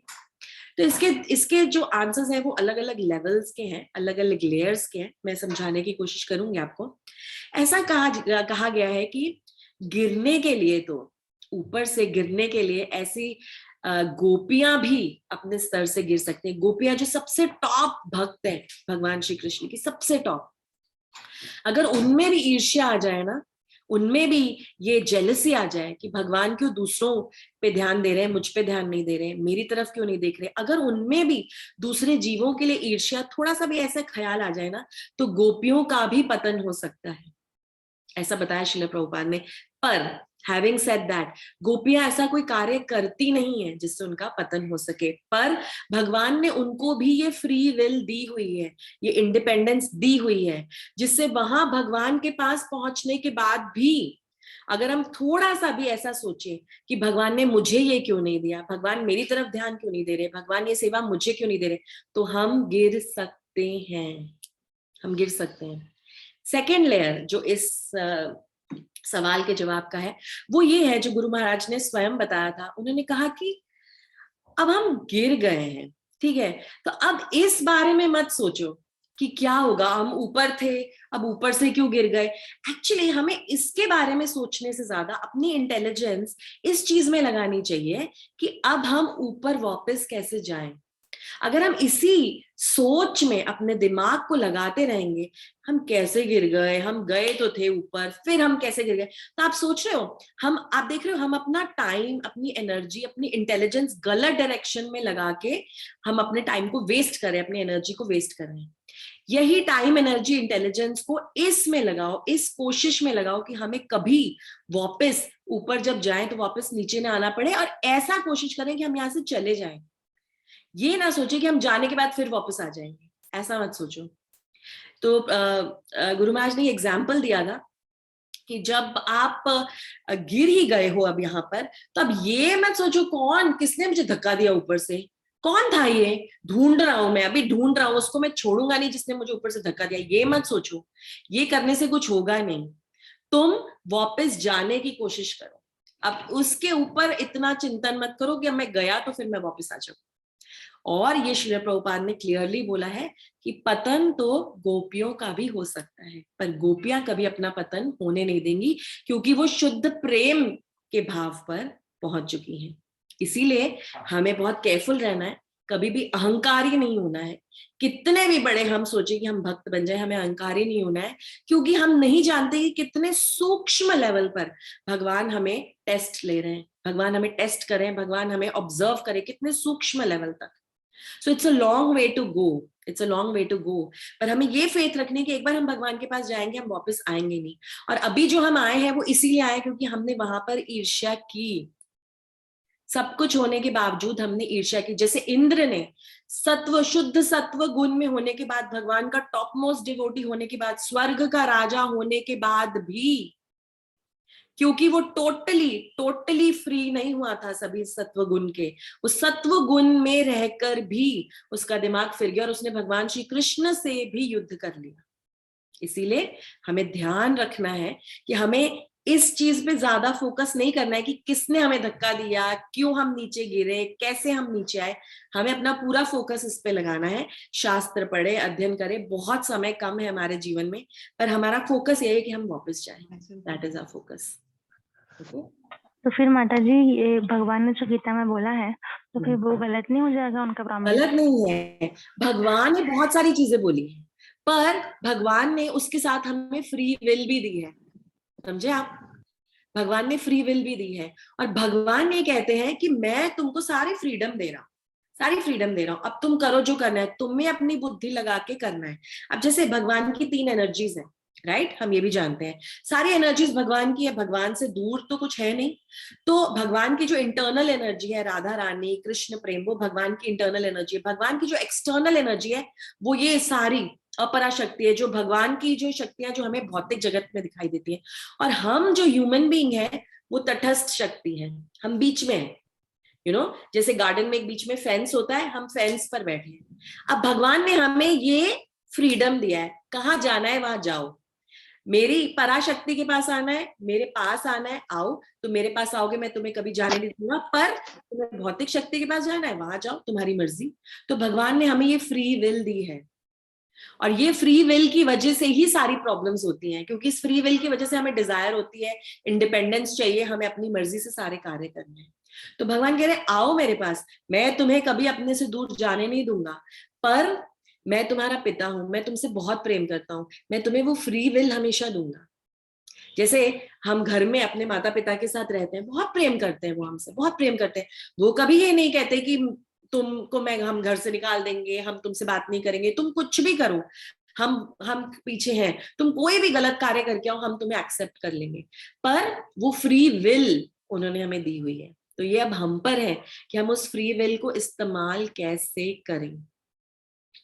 तो इसके इसके जो आंसर्स हैं वो अलग अलग लेवल्स के हैं, अलग अलग लेयर्स के हैं। मैं समझाने की कोशिश करूंगी आपको। ऐसा कहा गया है कि गिरने के लिए, तो ऊपर से गिरने के लिए ऐसी गोपियां भी अपने स्तर से गिर सकते हैं। गोपियां जो सबसे टॉप भक्त है भगवान श्री कृष्ण की, सबसे टॉप, अगर उनमें भी ईर्ष्या आ जाए ना, उनमें भी ये जेलसी आ जाए कि भगवान क्यों दूसरों पे ध्यान दे रहे हैं, मुझ पे ध्यान नहीं दे रहे हैं, मेरी तरफ क्यों नहीं देख रहे, अगर उनमें भी दूसरे जीवों के लिए ईर्ष्या, थोड़ा सा भी ऐसा ख्याल आ जाए ना, तो गोपियों का भी पतन हो सकता है, ऐसा बताया श्रील प्रभुपाद ने। पर हैविंग सेड दैट, गोपियां ऐसा कोई कार्य करती नहीं है जिससे उनका पतन हो सके, पर भगवान ने उनको भी ये फ्री विल दी हुई है, ये इंडिपेंडेंस दी हुई है, जिससे वहां भगवान के पास पहुंचने के बाद भी अगर हम थोड़ा सा भी ऐसा सोचें कि भगवान ने मुझे ये क्यों नहीं दिया, भगवान मेरी तरफ ध्यान क्यों नहीं दे रहे, भगवान ये सेवा मुझे क्यों नहीं दे रहे, तो हम गिर सकते हैं, हम गिर सकते हैं। सेकेंड लेयर जो इस सवाल के जवाब का है, वो ये है जो गुरु महाराज ने स्वयं बताया था। उन्होंने कहा कि अब हम गिर गए हैं, ठीक है, तो अब इस बारे में मत सोचो कि क्या होगा, हम ऊपर थे अब ऊपर से क्यों गिर गए। एक्चुअली हमें इसके बारे में सोचने से ज्यादा अपनी इंटेलिजेंस इस चीज में लगानी चाहिए कि अब हम ऊपर वापस कैसे जाएं। अगर हम इसी सोच में अपने दिमाग को लगाते रहेंगे, हम कैसे गिर गए, हम गए तो थे ऊपर, फिर हम कैसे गिर गए, तो आप सोच रहे हो, आप देख रहे हो, हम अपना टाइम, अपनी एनर्जी, अपनी इंटेलिजेंस गलत डायरेक्शन में लगा के हम अपने टाइम को वेस्ट कर रहे हैं, अपनी एनर्जी को वेस्ट कर रहे हैं। यही टाइम, एनर्जी, इंटेलिजेंस को इसमें लगाओ, इस कोशिश में लगाओ कि हमें कभी वापस ऊपर जब जाएं तो वापस नीचे ना आना पड़े, और ऐसा कोशिश करें कि हम यहाँ से चले जाएं। ये ना सोचे कि हम जाने के बाद फिर वापस आ जाएंगे, ऐसा मत सोचो। तो गुरु महाराज ने एग्जाम्पल दिया था कि जब आप गिर ही गए हो अब यहाँ पर, तो अब ये मत सोचो कौन किसने मुझे धक्का दिया ऊपर से, कौन था ये, ढूंढ रहा हूं मैं, अभी ढूंढ रहा हूं, उसको मैं छोड़ूंगा नहीं जिसने मुझे ऊपर से धक्का दिया, ये मत सोचो। ये करने से कुछ होगा नहीं। तुम वापस जाने की कोशिश करो। अब उसके ऊपर इतना चिंतन मत करो कि अब मैं गया तो फिर मैं वापस आ जाऊं। और ये श्रील प्रभुपाद ने क्लियरली बोला है कि पतन तो गोपियों का भी हो सकता है, पर गोपियां कभी अपना पतन होने नहीं देंगी, क्योंकि वो शुद्ध प्रेम के भाव पर पहुंच चुकी हैं। इसीलिए हमें बहुत केयरफुल रहना है, कभी भी अहंकारी नहीं होना है। कितने भी बड़े हम सोचे कि हम भक्त बन जाए, हमें अहंकारी नहीं होना है, क्योंकि हम नहीं जानते कि कितने सूक्ष्म लेवल पर भगवान हमें टेस्ट ले रहे हैं, भगवान हमें टेस्ट करें, भगवान हमें ऑब्जर्व करें कितने सूक्ष्म लेवल तक। So it's a long way to go, it's a long way to go. पर हमें ये फेथ रखनी कि एक बार हम भगवान के पास जाएंगे, हम वापस आएंगे नहीं। और अभी जो हम आए हैं वो इसीलिए आए क्योंकि हमने वहां पर ईर्ष्या की। सब कुछ होने के बावजूद हमने ईर्ष्या की। जैसे इंद्र ने सत्व, शुद्ध सत्व गुण में होने के बाद, भगवान का टॉप मोस्ट डिवोटी होने के बाद, स्वर्ग का राजा होने के बाद भी, क्योंकि वो टोटली टोटली फ्री नहीं हुआ था सभी सत्व गुण के, उस सत्व गुण में रहकर भी उसका दिमाग फिर गया और उसने भगवान श्री कृष्ण से भी युद्ध कर लिया। इसीलिए हमें ध्यान रखना है कि हमें इस चीज पे ज्यादा फोकस नहीं करना है कि किसने हमें धक्का दिया, क्यों हम नीचे गिरे, कैसे हम नीचे आए। हमें अपना पूरा फोकस इस पे लगाना है। शास्त्र पढ़े, अध्ययन करें, बहुत समय कम है हमारे जीवन में, पर हमारा फोकस यही है कि हम वापस जाएं। That is our focus. तो फिर माता जी ये भगवान ने जो गीता में बोला है, तो फिर वो गलत नहीं हो जाएगा उनका प्रॉमिस? गलत नहीं है। भगवान ने बहुत सारी चीजें बोली है, पर भगवान ने उसके साथ हमें फ्री विल भी दी है। समझे आप? भगवान ने फ्री विल भी दी है, और भगवान ये कहते हैं कि मैं तुमको सारी फ्रीडम दे रहा हूँ, सारी फ्रीडम दे रहा हूँ, अब तुम करो जो करना है, तुम्हें अपनी बुद्धि लगा के करना है। अब जैसे भगवान की 3 एनर्जीज हैं, राइट, हम ये भी जानते हैं, सारी एनर्जीज भगवान की है, भगवान से दूर तो कुछ है नहीं। तो भगवान की जो इंटरनल एनर्जी है, राधा रानी, कृष्ण प्रेम, वो भगवान की इंटरनल एनर्जी है। भगवान की जो एक्सटर्नल एनर्जी है, वो ये सारी अपरा शक्ति है, जो भगवान की जो शक्तियां जो हमें भौतिक जगत में दिखाई देती है। और हम जो ह्यूमन बीइंग है वो तटस्थ शक्ति है, हम बीच में है। जैसे गार्डन में एक बीच में फेंस होता है, हम फेंस पर बैठे हैं। अब भगवान ने हमें ये फ्रीडम दिया है, कहाँ जाना है वहां जाओ, मेरी पराशक्ति के पास आना है, मेरे पास आना है, आओ। तो मेरे पास आओगे, मैं तुम्हें कभी जाने नहीं दूंगा, पर तुम्हें भौतिक शक्ति के पास जाना है, वहां जाओ, तुम्हारी मर्जी। तो भगवान ने हमें ये फ्री विल दी है, और ये फ्री विल की वजह से ही सारी प्रॉब्लम्स होती हैं, क्योंकि इस फ्री विल की वजह से हमें डिजायर होती है, इंडिपेंडेंस चाहिए, हमें अपनी मर्जी से सारे कार्य करने हैं। तो भगवान कह रहे हैं आओ मेरे पास, मैं तुम्हें कभी अपने से दूर जाने नहीं दूंगा, पर मैं तुम्हारा पिता हूं, मैं तुमसे बहुत प्रेम करता हूं, मैं तुम्हें वो फ्री विल हमेशा दूंगा। जैसे हम घर में अपने माता पिता के साथ रहते हैं, बहुत प्रेम करते हैं, वो हमसे बहुत प्रेम करते हैं, वो कभी ये नहीं कहते कि तुमको हम घर से निकाल देंगे, हम तुमसे बात नहीं करेंगे, तुम कुछ भी करो, हम पीछे हैं, तुम कोई भी गलत कार्य करके आओ, हम तुम्हें एक्सेप्ट कर लेंगे। पर वो फ्री विल उन्होंने हमें दी हुई है, तो ये अब हम पर है कि हम उस फ्री विल को इस्तेमाल कैसे करें।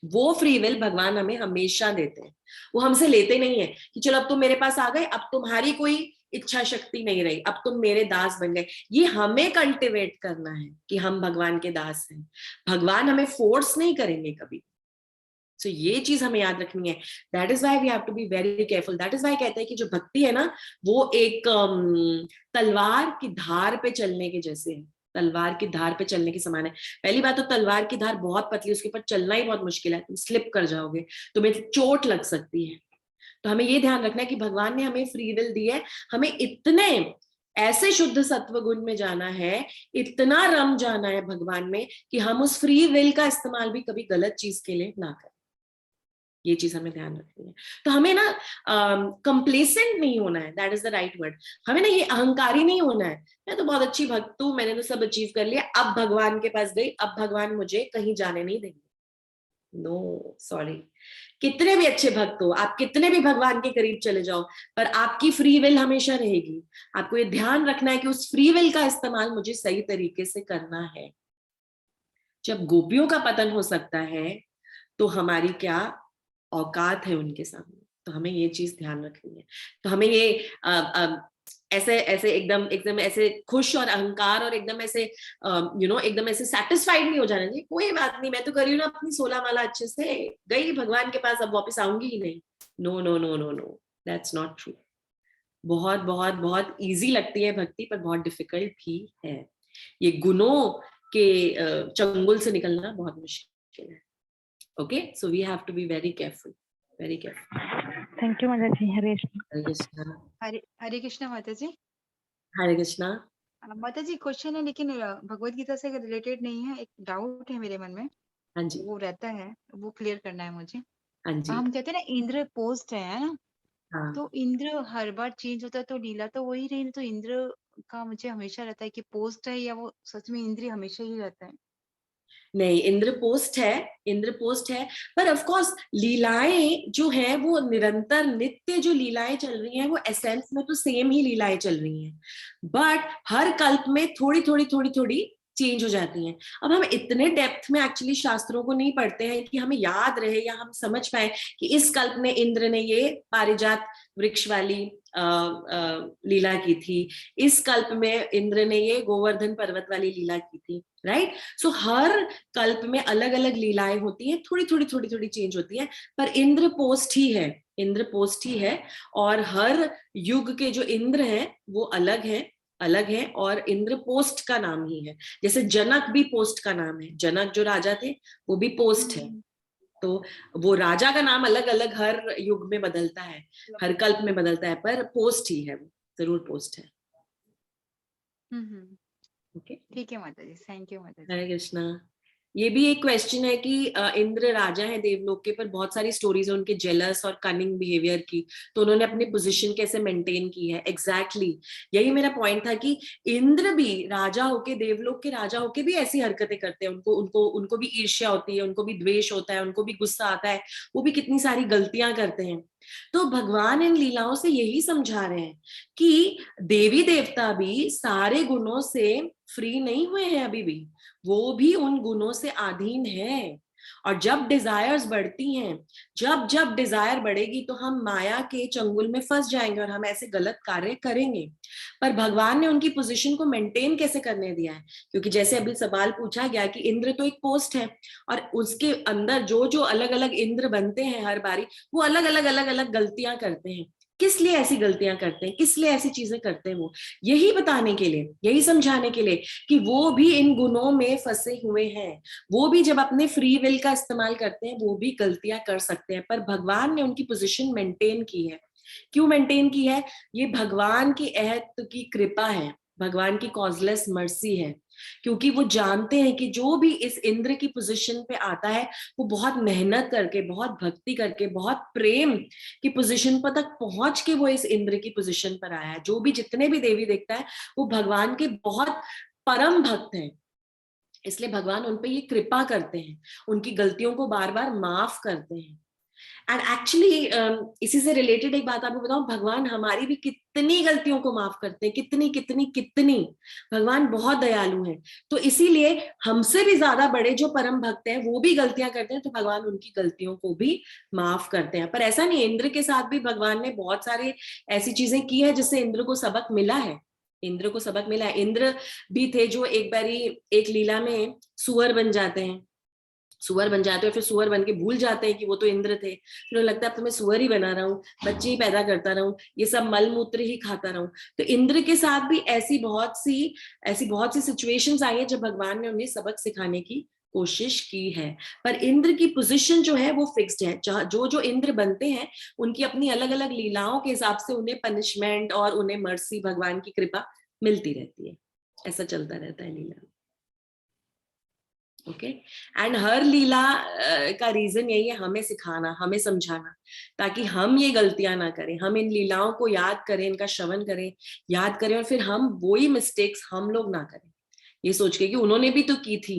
वो फ्री विल भगवान हमें हमेशा देते हैं, वो हमसे लेते नहीं है कि चलो अब तुम मेरे पास आ गए, अब तुम्हारी कोई इच्छा शक्ति नहीं रही, अब तुम मेरे दास बन गए। ये हमें कल्टिवेट करना है कि हम भगवान के दास हैं, भगवान हमें फोर्स नहीं करेंगे कभी। सो ये चीज हमें याद रखनी है। That is why we have to be very careful. That is why कहते हैं कि जो भक्ति है ना, वो एक तलवार की धार पे चलने के जैसे है, तलवार की धार पे चलने के समान है। पहली बात तो तलवार की धार बहुत पतली, उसके ऊपर चलना ही बहुत मुश्किल है, तुम स्लिप कर जाओगे, तुम्हें चोट लग सकती है। तो हमें ये ध्यान रखना है कि भगवान ने हमें फ्री विल दी है, हमें इतने ऐसे शुद्ध सत्व गुण में जाना है, इतना रम जाना है भगवान में, कि हम उस फ्री विल का इस्तेमाल भी कभी गलत चीज के लिए ना करें। ये चीज हमें ध्यान रखनी है। तो हमें ना कंप्लेसेंट नहीं होना है, that is the right word. हमें ना ये अहंकारी नहीं होना है, मैं तो बहुत अच्छी भक्त हूँ, मैंने तो सब अचीव कर लिया, अब भगवान के पास गई, अब भगवान मुझे कहीं जाने नहीं देंगे। नो सॉरी, कितने भी अच्छे भक्त हो आप, कितने भी भगवान के करीब चले जाओ, पर आपकी फ्री विल हमेशा रहेगी। आपको ये ध्यान रखना है कि उस फ्री विल का इस्तेमाल मुझे सही तरीके से करना है। जब गोपियों का पतन हो सकता है, तो हमारी क्या औकात है उनके सामने। तो हमें ये चीज ध्यान रखनी है। तो हमें ये ऐसे ऐसे एकदम एकदम ऐसे खुश और अहंकार और एकदम ऐसे एकदम ऐसे सेटिस्फाइड नहीं हो जाना चाहिए। कोई बात नहीं, मैं तो करी हूँ ना अपनी 16 माला अच्छे से, गई भगवान के पास, अब वापस आऊंगी ही नहीं। No no no no no, that's not true. बहुत बहुत बहुत इजी लगती है भक्ति, पर बहुत डिफिकल्ट भी है। ये गुणों के चंगुल से निकलना बहुत मुश्किल है। Okay, so we have to be very careful, very careful. Thank you माता जी। हरे कृष्णा। हरे कृष्णा माता जी। हरे कृष्णा। माता जी क्वेश्चन है, लेकिन भगवत गीता से रिलेटेड नहीं है, एक डाउट है मेरे मन में। हाँ जी, वो रहता है, वो क्लियर करना है मुझे। हाँ जी, हम कहते हैं ना इंद्र पोस्ट है ना, हाँ। तो इंद्र हर बार चेंज होता है, तो लीला तो वही रही, तो इंद्र का मुझे हमेशा रहता है कि पोस्ट है, या वो सच में इंद्र हमेशा ही रहता है? नहीं, इंद्र पोस्ट है, इंद्र पोस्ट है, पर ऑफ कोर्स लीलाएं जो है वो निरंतर नित्य जो लीलाएं चल रही हैं वो एसेंस में तो सेम ही लीलाएं चल रही हैं, बट हर कल्प में थोड़ी थोड़ी थोड़ी थोड़ी चेंज हो जाती हैं। अब हम इतने डेप्थ में एक्चुअली शास्त्रों को नहीं पढ़ते हैं कि हमें याद रहे या हम समझ पाए कि इस कल्प में इंद्र ने ये पारिजात वृक्ष वाली लीला की थी, इस कल्प में इंद्र ने ये गोवर्धन पर्वत वाली लीला की थी, राइट? सो हर कल्प में अलग अलग लीलाएं होती हैं, थोड़ी थोड़ी थोड़ी थोड़ी चेंज होती है, पर इंद्र पोस्ट ही है, इंद्र पोस्ट ही है। और हर युग के जो इंद्र हैं वो अलग हैं, अलग है, और इंद्र पोस्ट का नाम ही है। जैसे जनक भी पोस्ट का नाम है, जनक जो राजा थे वो भी पोस्ट है। तो वो राजा का नाम अलग अलग हर युग में बदलता है, हर कल्प में बदलता है, पर पोस्ट ही है, वो जरूर पोस्ट है। ओके, ठीक है माता जी, थैंक यू माता जी। हरे कृष्णा। ये भी एक क्वेश्चन है कि इंद्र राजा है देवलोक के, पर बहुत सारी स्टोरीज है उनके जेलस और कनिंग बिहेवियर की, तो उन्होंने अपनी पोजीशन कैसे मेंटेन की है। एग्जैक्टली यही मेरा पॉइंट था कि इंद्र भी राजा होके, देवलोक के राजा होके भी ऐसी हरकतें करते हैं, उनको उनको उनको भी ईर्ष्या होती है, उनको भी द्वेष होता है, उनको भी गुस्सा आता है, वो भी कितनी सारी गलतियां करते हैं। तो भगवान इन लीलाओं से यही समझा रहे हैं कि देवी देवता भी सारे गुणों से फ्री नहीं हुए हैं अभी भी, वो भी उन गुणों से अधीन है। और जब डिजायर्स बढ़ती हैं, जब जब डिजायर बढ़ेगी तो हम माया के चंगुल में फंस जाएंगे और हम ऐसे गलत कार्य करेंगे। पर भगवान ने उनकी पोजीशन को मेंटेन कैसे करने दिया है, क्योंकि जैसे अभी सवाल पूछा गया कि इंद्र तो एक पोस्ट है, और उसके अंदर जो जो अलग अलग इंद्र बनते हैं हर बारी, वो अलग अलग अलग अलग गलतियां करते हैं। किस लिए ऐसी गलतियां करते हैं, किस लिए ऐसी चीजें करते हैं, वो यही बताने के लिए, यही समझाने के लिए कि वो भी इन गुणों में फंसे हुए हैं। वो भी जब अपने फ्री विल का इस्तेमाल करते हैं वो भी गलतियां कर सकते हैं, पर भगवान ने उनकी पोजीशन मेंटेन की है। क्यों मेंटेन की है? ये भगवान की अहद की कृपा है, भगवान की कॉजलेस मर्सी है, क्योंकि वो जानते हैं कि जो भी इस इंद्र की पोजीशन पे आता है वो बहुत मेहनत करके, बहुत भक्ति करके, बहुत प्रेम की पोजीशन पर तक पहुंच के वो इस इंद्र की पोजीशन पर आया है। जो भी जितने भी देवी देखता है वो भगवान के बहुत परम भक्त हैं, इसलिए भगवान उन पे ये कृपा करते हैं, उनकी गलतियों को बार बार माफ करते हैं। एंड एक्चुअली इसी से रिलेटेड एक बात आपको बताऊं, भगवान हमारी भी कितनी गलतियों को माफ करते हैं, कितनी कितनी कितनी। भगवान बहुत दयालु हैं, तो इसीलिए हमसे भी ज्यादा बड़े जो परम भक्त हैं वो भी गलतियां करते हैं, तो भगवान उनकी गलतियों को भी माफ करते हैं। पर ऐसा नहीं, इंद्र के साथ भी भगवान ने बहुत सारे ऐसी चीजें की है जिससे इंद्र को सबक मिला है, इंद्र को सबक मिला है। इंद्र भी थे जो एक बारी एक लीला में सुअर बन जाते हैं, सुअर बन जाते हैं, फिर सुअर बन के भूल जाते हैं कि वो तो इंद्र थे, फिर लगता है अब तो मैं सुअर ही बना रहा हूँ, बच्चे ही पैदा करता रहूं, ये सब मल मूत्र ही खाता रहूं। तो इंद्र के साथ भी ऐसी बहुत सी सिचुएशंस आई है जब भगवान ने उन्हें सबक सिखाने की कोशिश की है। पर इंद्र की पोजीशन जो है वो फिक्स्ड है, जो जो इंद्र बनते हैं उनकी अपनी अलग अलग लीलाओं के हिसाब से उन्हें पनिशमेंट और उन्हें मर्सी, भगवान की कृपा मिलती रहती है, ऐसा चलता रहता है लीला। ओके, एंड हर लीला का रीजन यही है, हमें सिखाना, हमें समझाना, ताकि हम ये गलतियां ना करें, हम इन लीलाओं को याद करें, इनका श्रवण करें, याद करें, और फिर हम वही मिस्टेक्स हम लोग ना करें, ये सोच के कि उन्होंने भी तो की थी,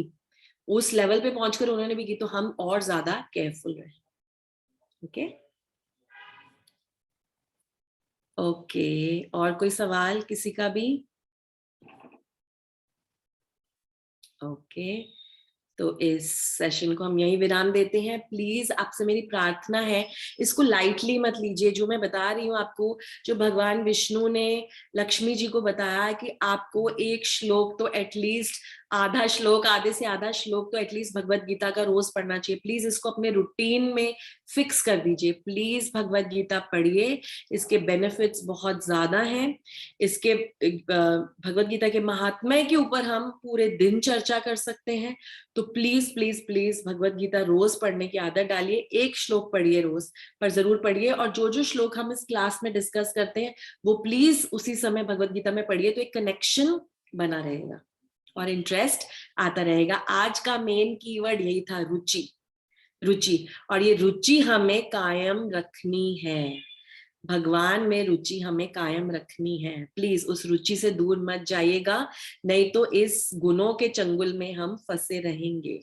उस लेवल पे पहुंचकर उन्होंने भी की, तो हम और ज्यादा केयरफुल रहें। ओके ओके, और कोई सवाल किसी का भी? ओके तो इस सेशन को हम यहीं विराम देते हैं। प्लीज आपसे मेरी प्रार्थना है, इसको लाइटली मत लीजिए। जो मैं बता रही हूँ आपको, जो भगवान विष्णु ने लक्ष्मी जी को बताया कि आपको एक श्लोक तो एटलीस्ट, आधा श्लोक, आधे से आधा श्लोक तो एटलीस्ट भगवत गीता का रोज पढ़ना चाहिए। प्लीज इसको अपने रूटीन में फिक्स कर दीजिए। प्लीज भगवत गीता पढ़िए, इसके बेनिफिट्स बहुत ज्यादा हैं। इसके भगवत गीता के महात्म्य के ऊपर हम पूरे दिन चर्चा कर सकते हैं। तो please please please Bhagavad Gita रोज पढ़ने की आदत डालिए। एक श्लोक पढ़िए रोज, पर जरूर पढ़िए। और जो जो श्लोक हम इस क्लास में डिस्कस करते हैं वो प्लीज उसी समय भगवत गीता में पढ़िए, तो एक कनेक्शन बना रहेगा और इंटरेस्ट आता रहेगा। आज का मेन कीवर्ड यही था, रुचि। रुचि, और ये रुचि हमें कायम रखनी है। भगवान में रुचि हमें कायम रखनी है। प्लीज उस रुचि से दूर मत जाइएगा, नहीं तो इस गुणों के चंगुल में हम फंसे रहेंगे,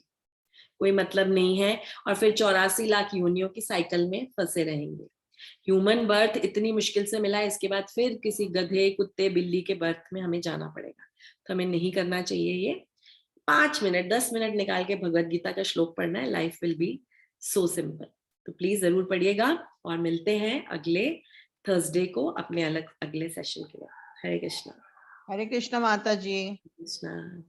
कोई मतलब नहीं है। और फिर 84 लाख योनियों की साइकिल में फंसे रहेंगे। ह्यूमन बर्थ इतनी मुश्किल से मिला है, इसके बाद फिर किसी गधे, कुत्ते, बिल्ली के बर्थ में हमें जाना पड़ेगा। तो हमें नहीं करना चाहिए ये। 5 मिनट 10 मिनट निकाल के भगवत गीता का श्लोक पढ़ना है, life will be so simple. तो प्लीज जरूर पढ़िएगा और मिलते हैं अगले थर्सडे को अपने अगले सेशन के लिए। हरे कृष्णा। हरे कृष्णा माता जी। कृष्णा।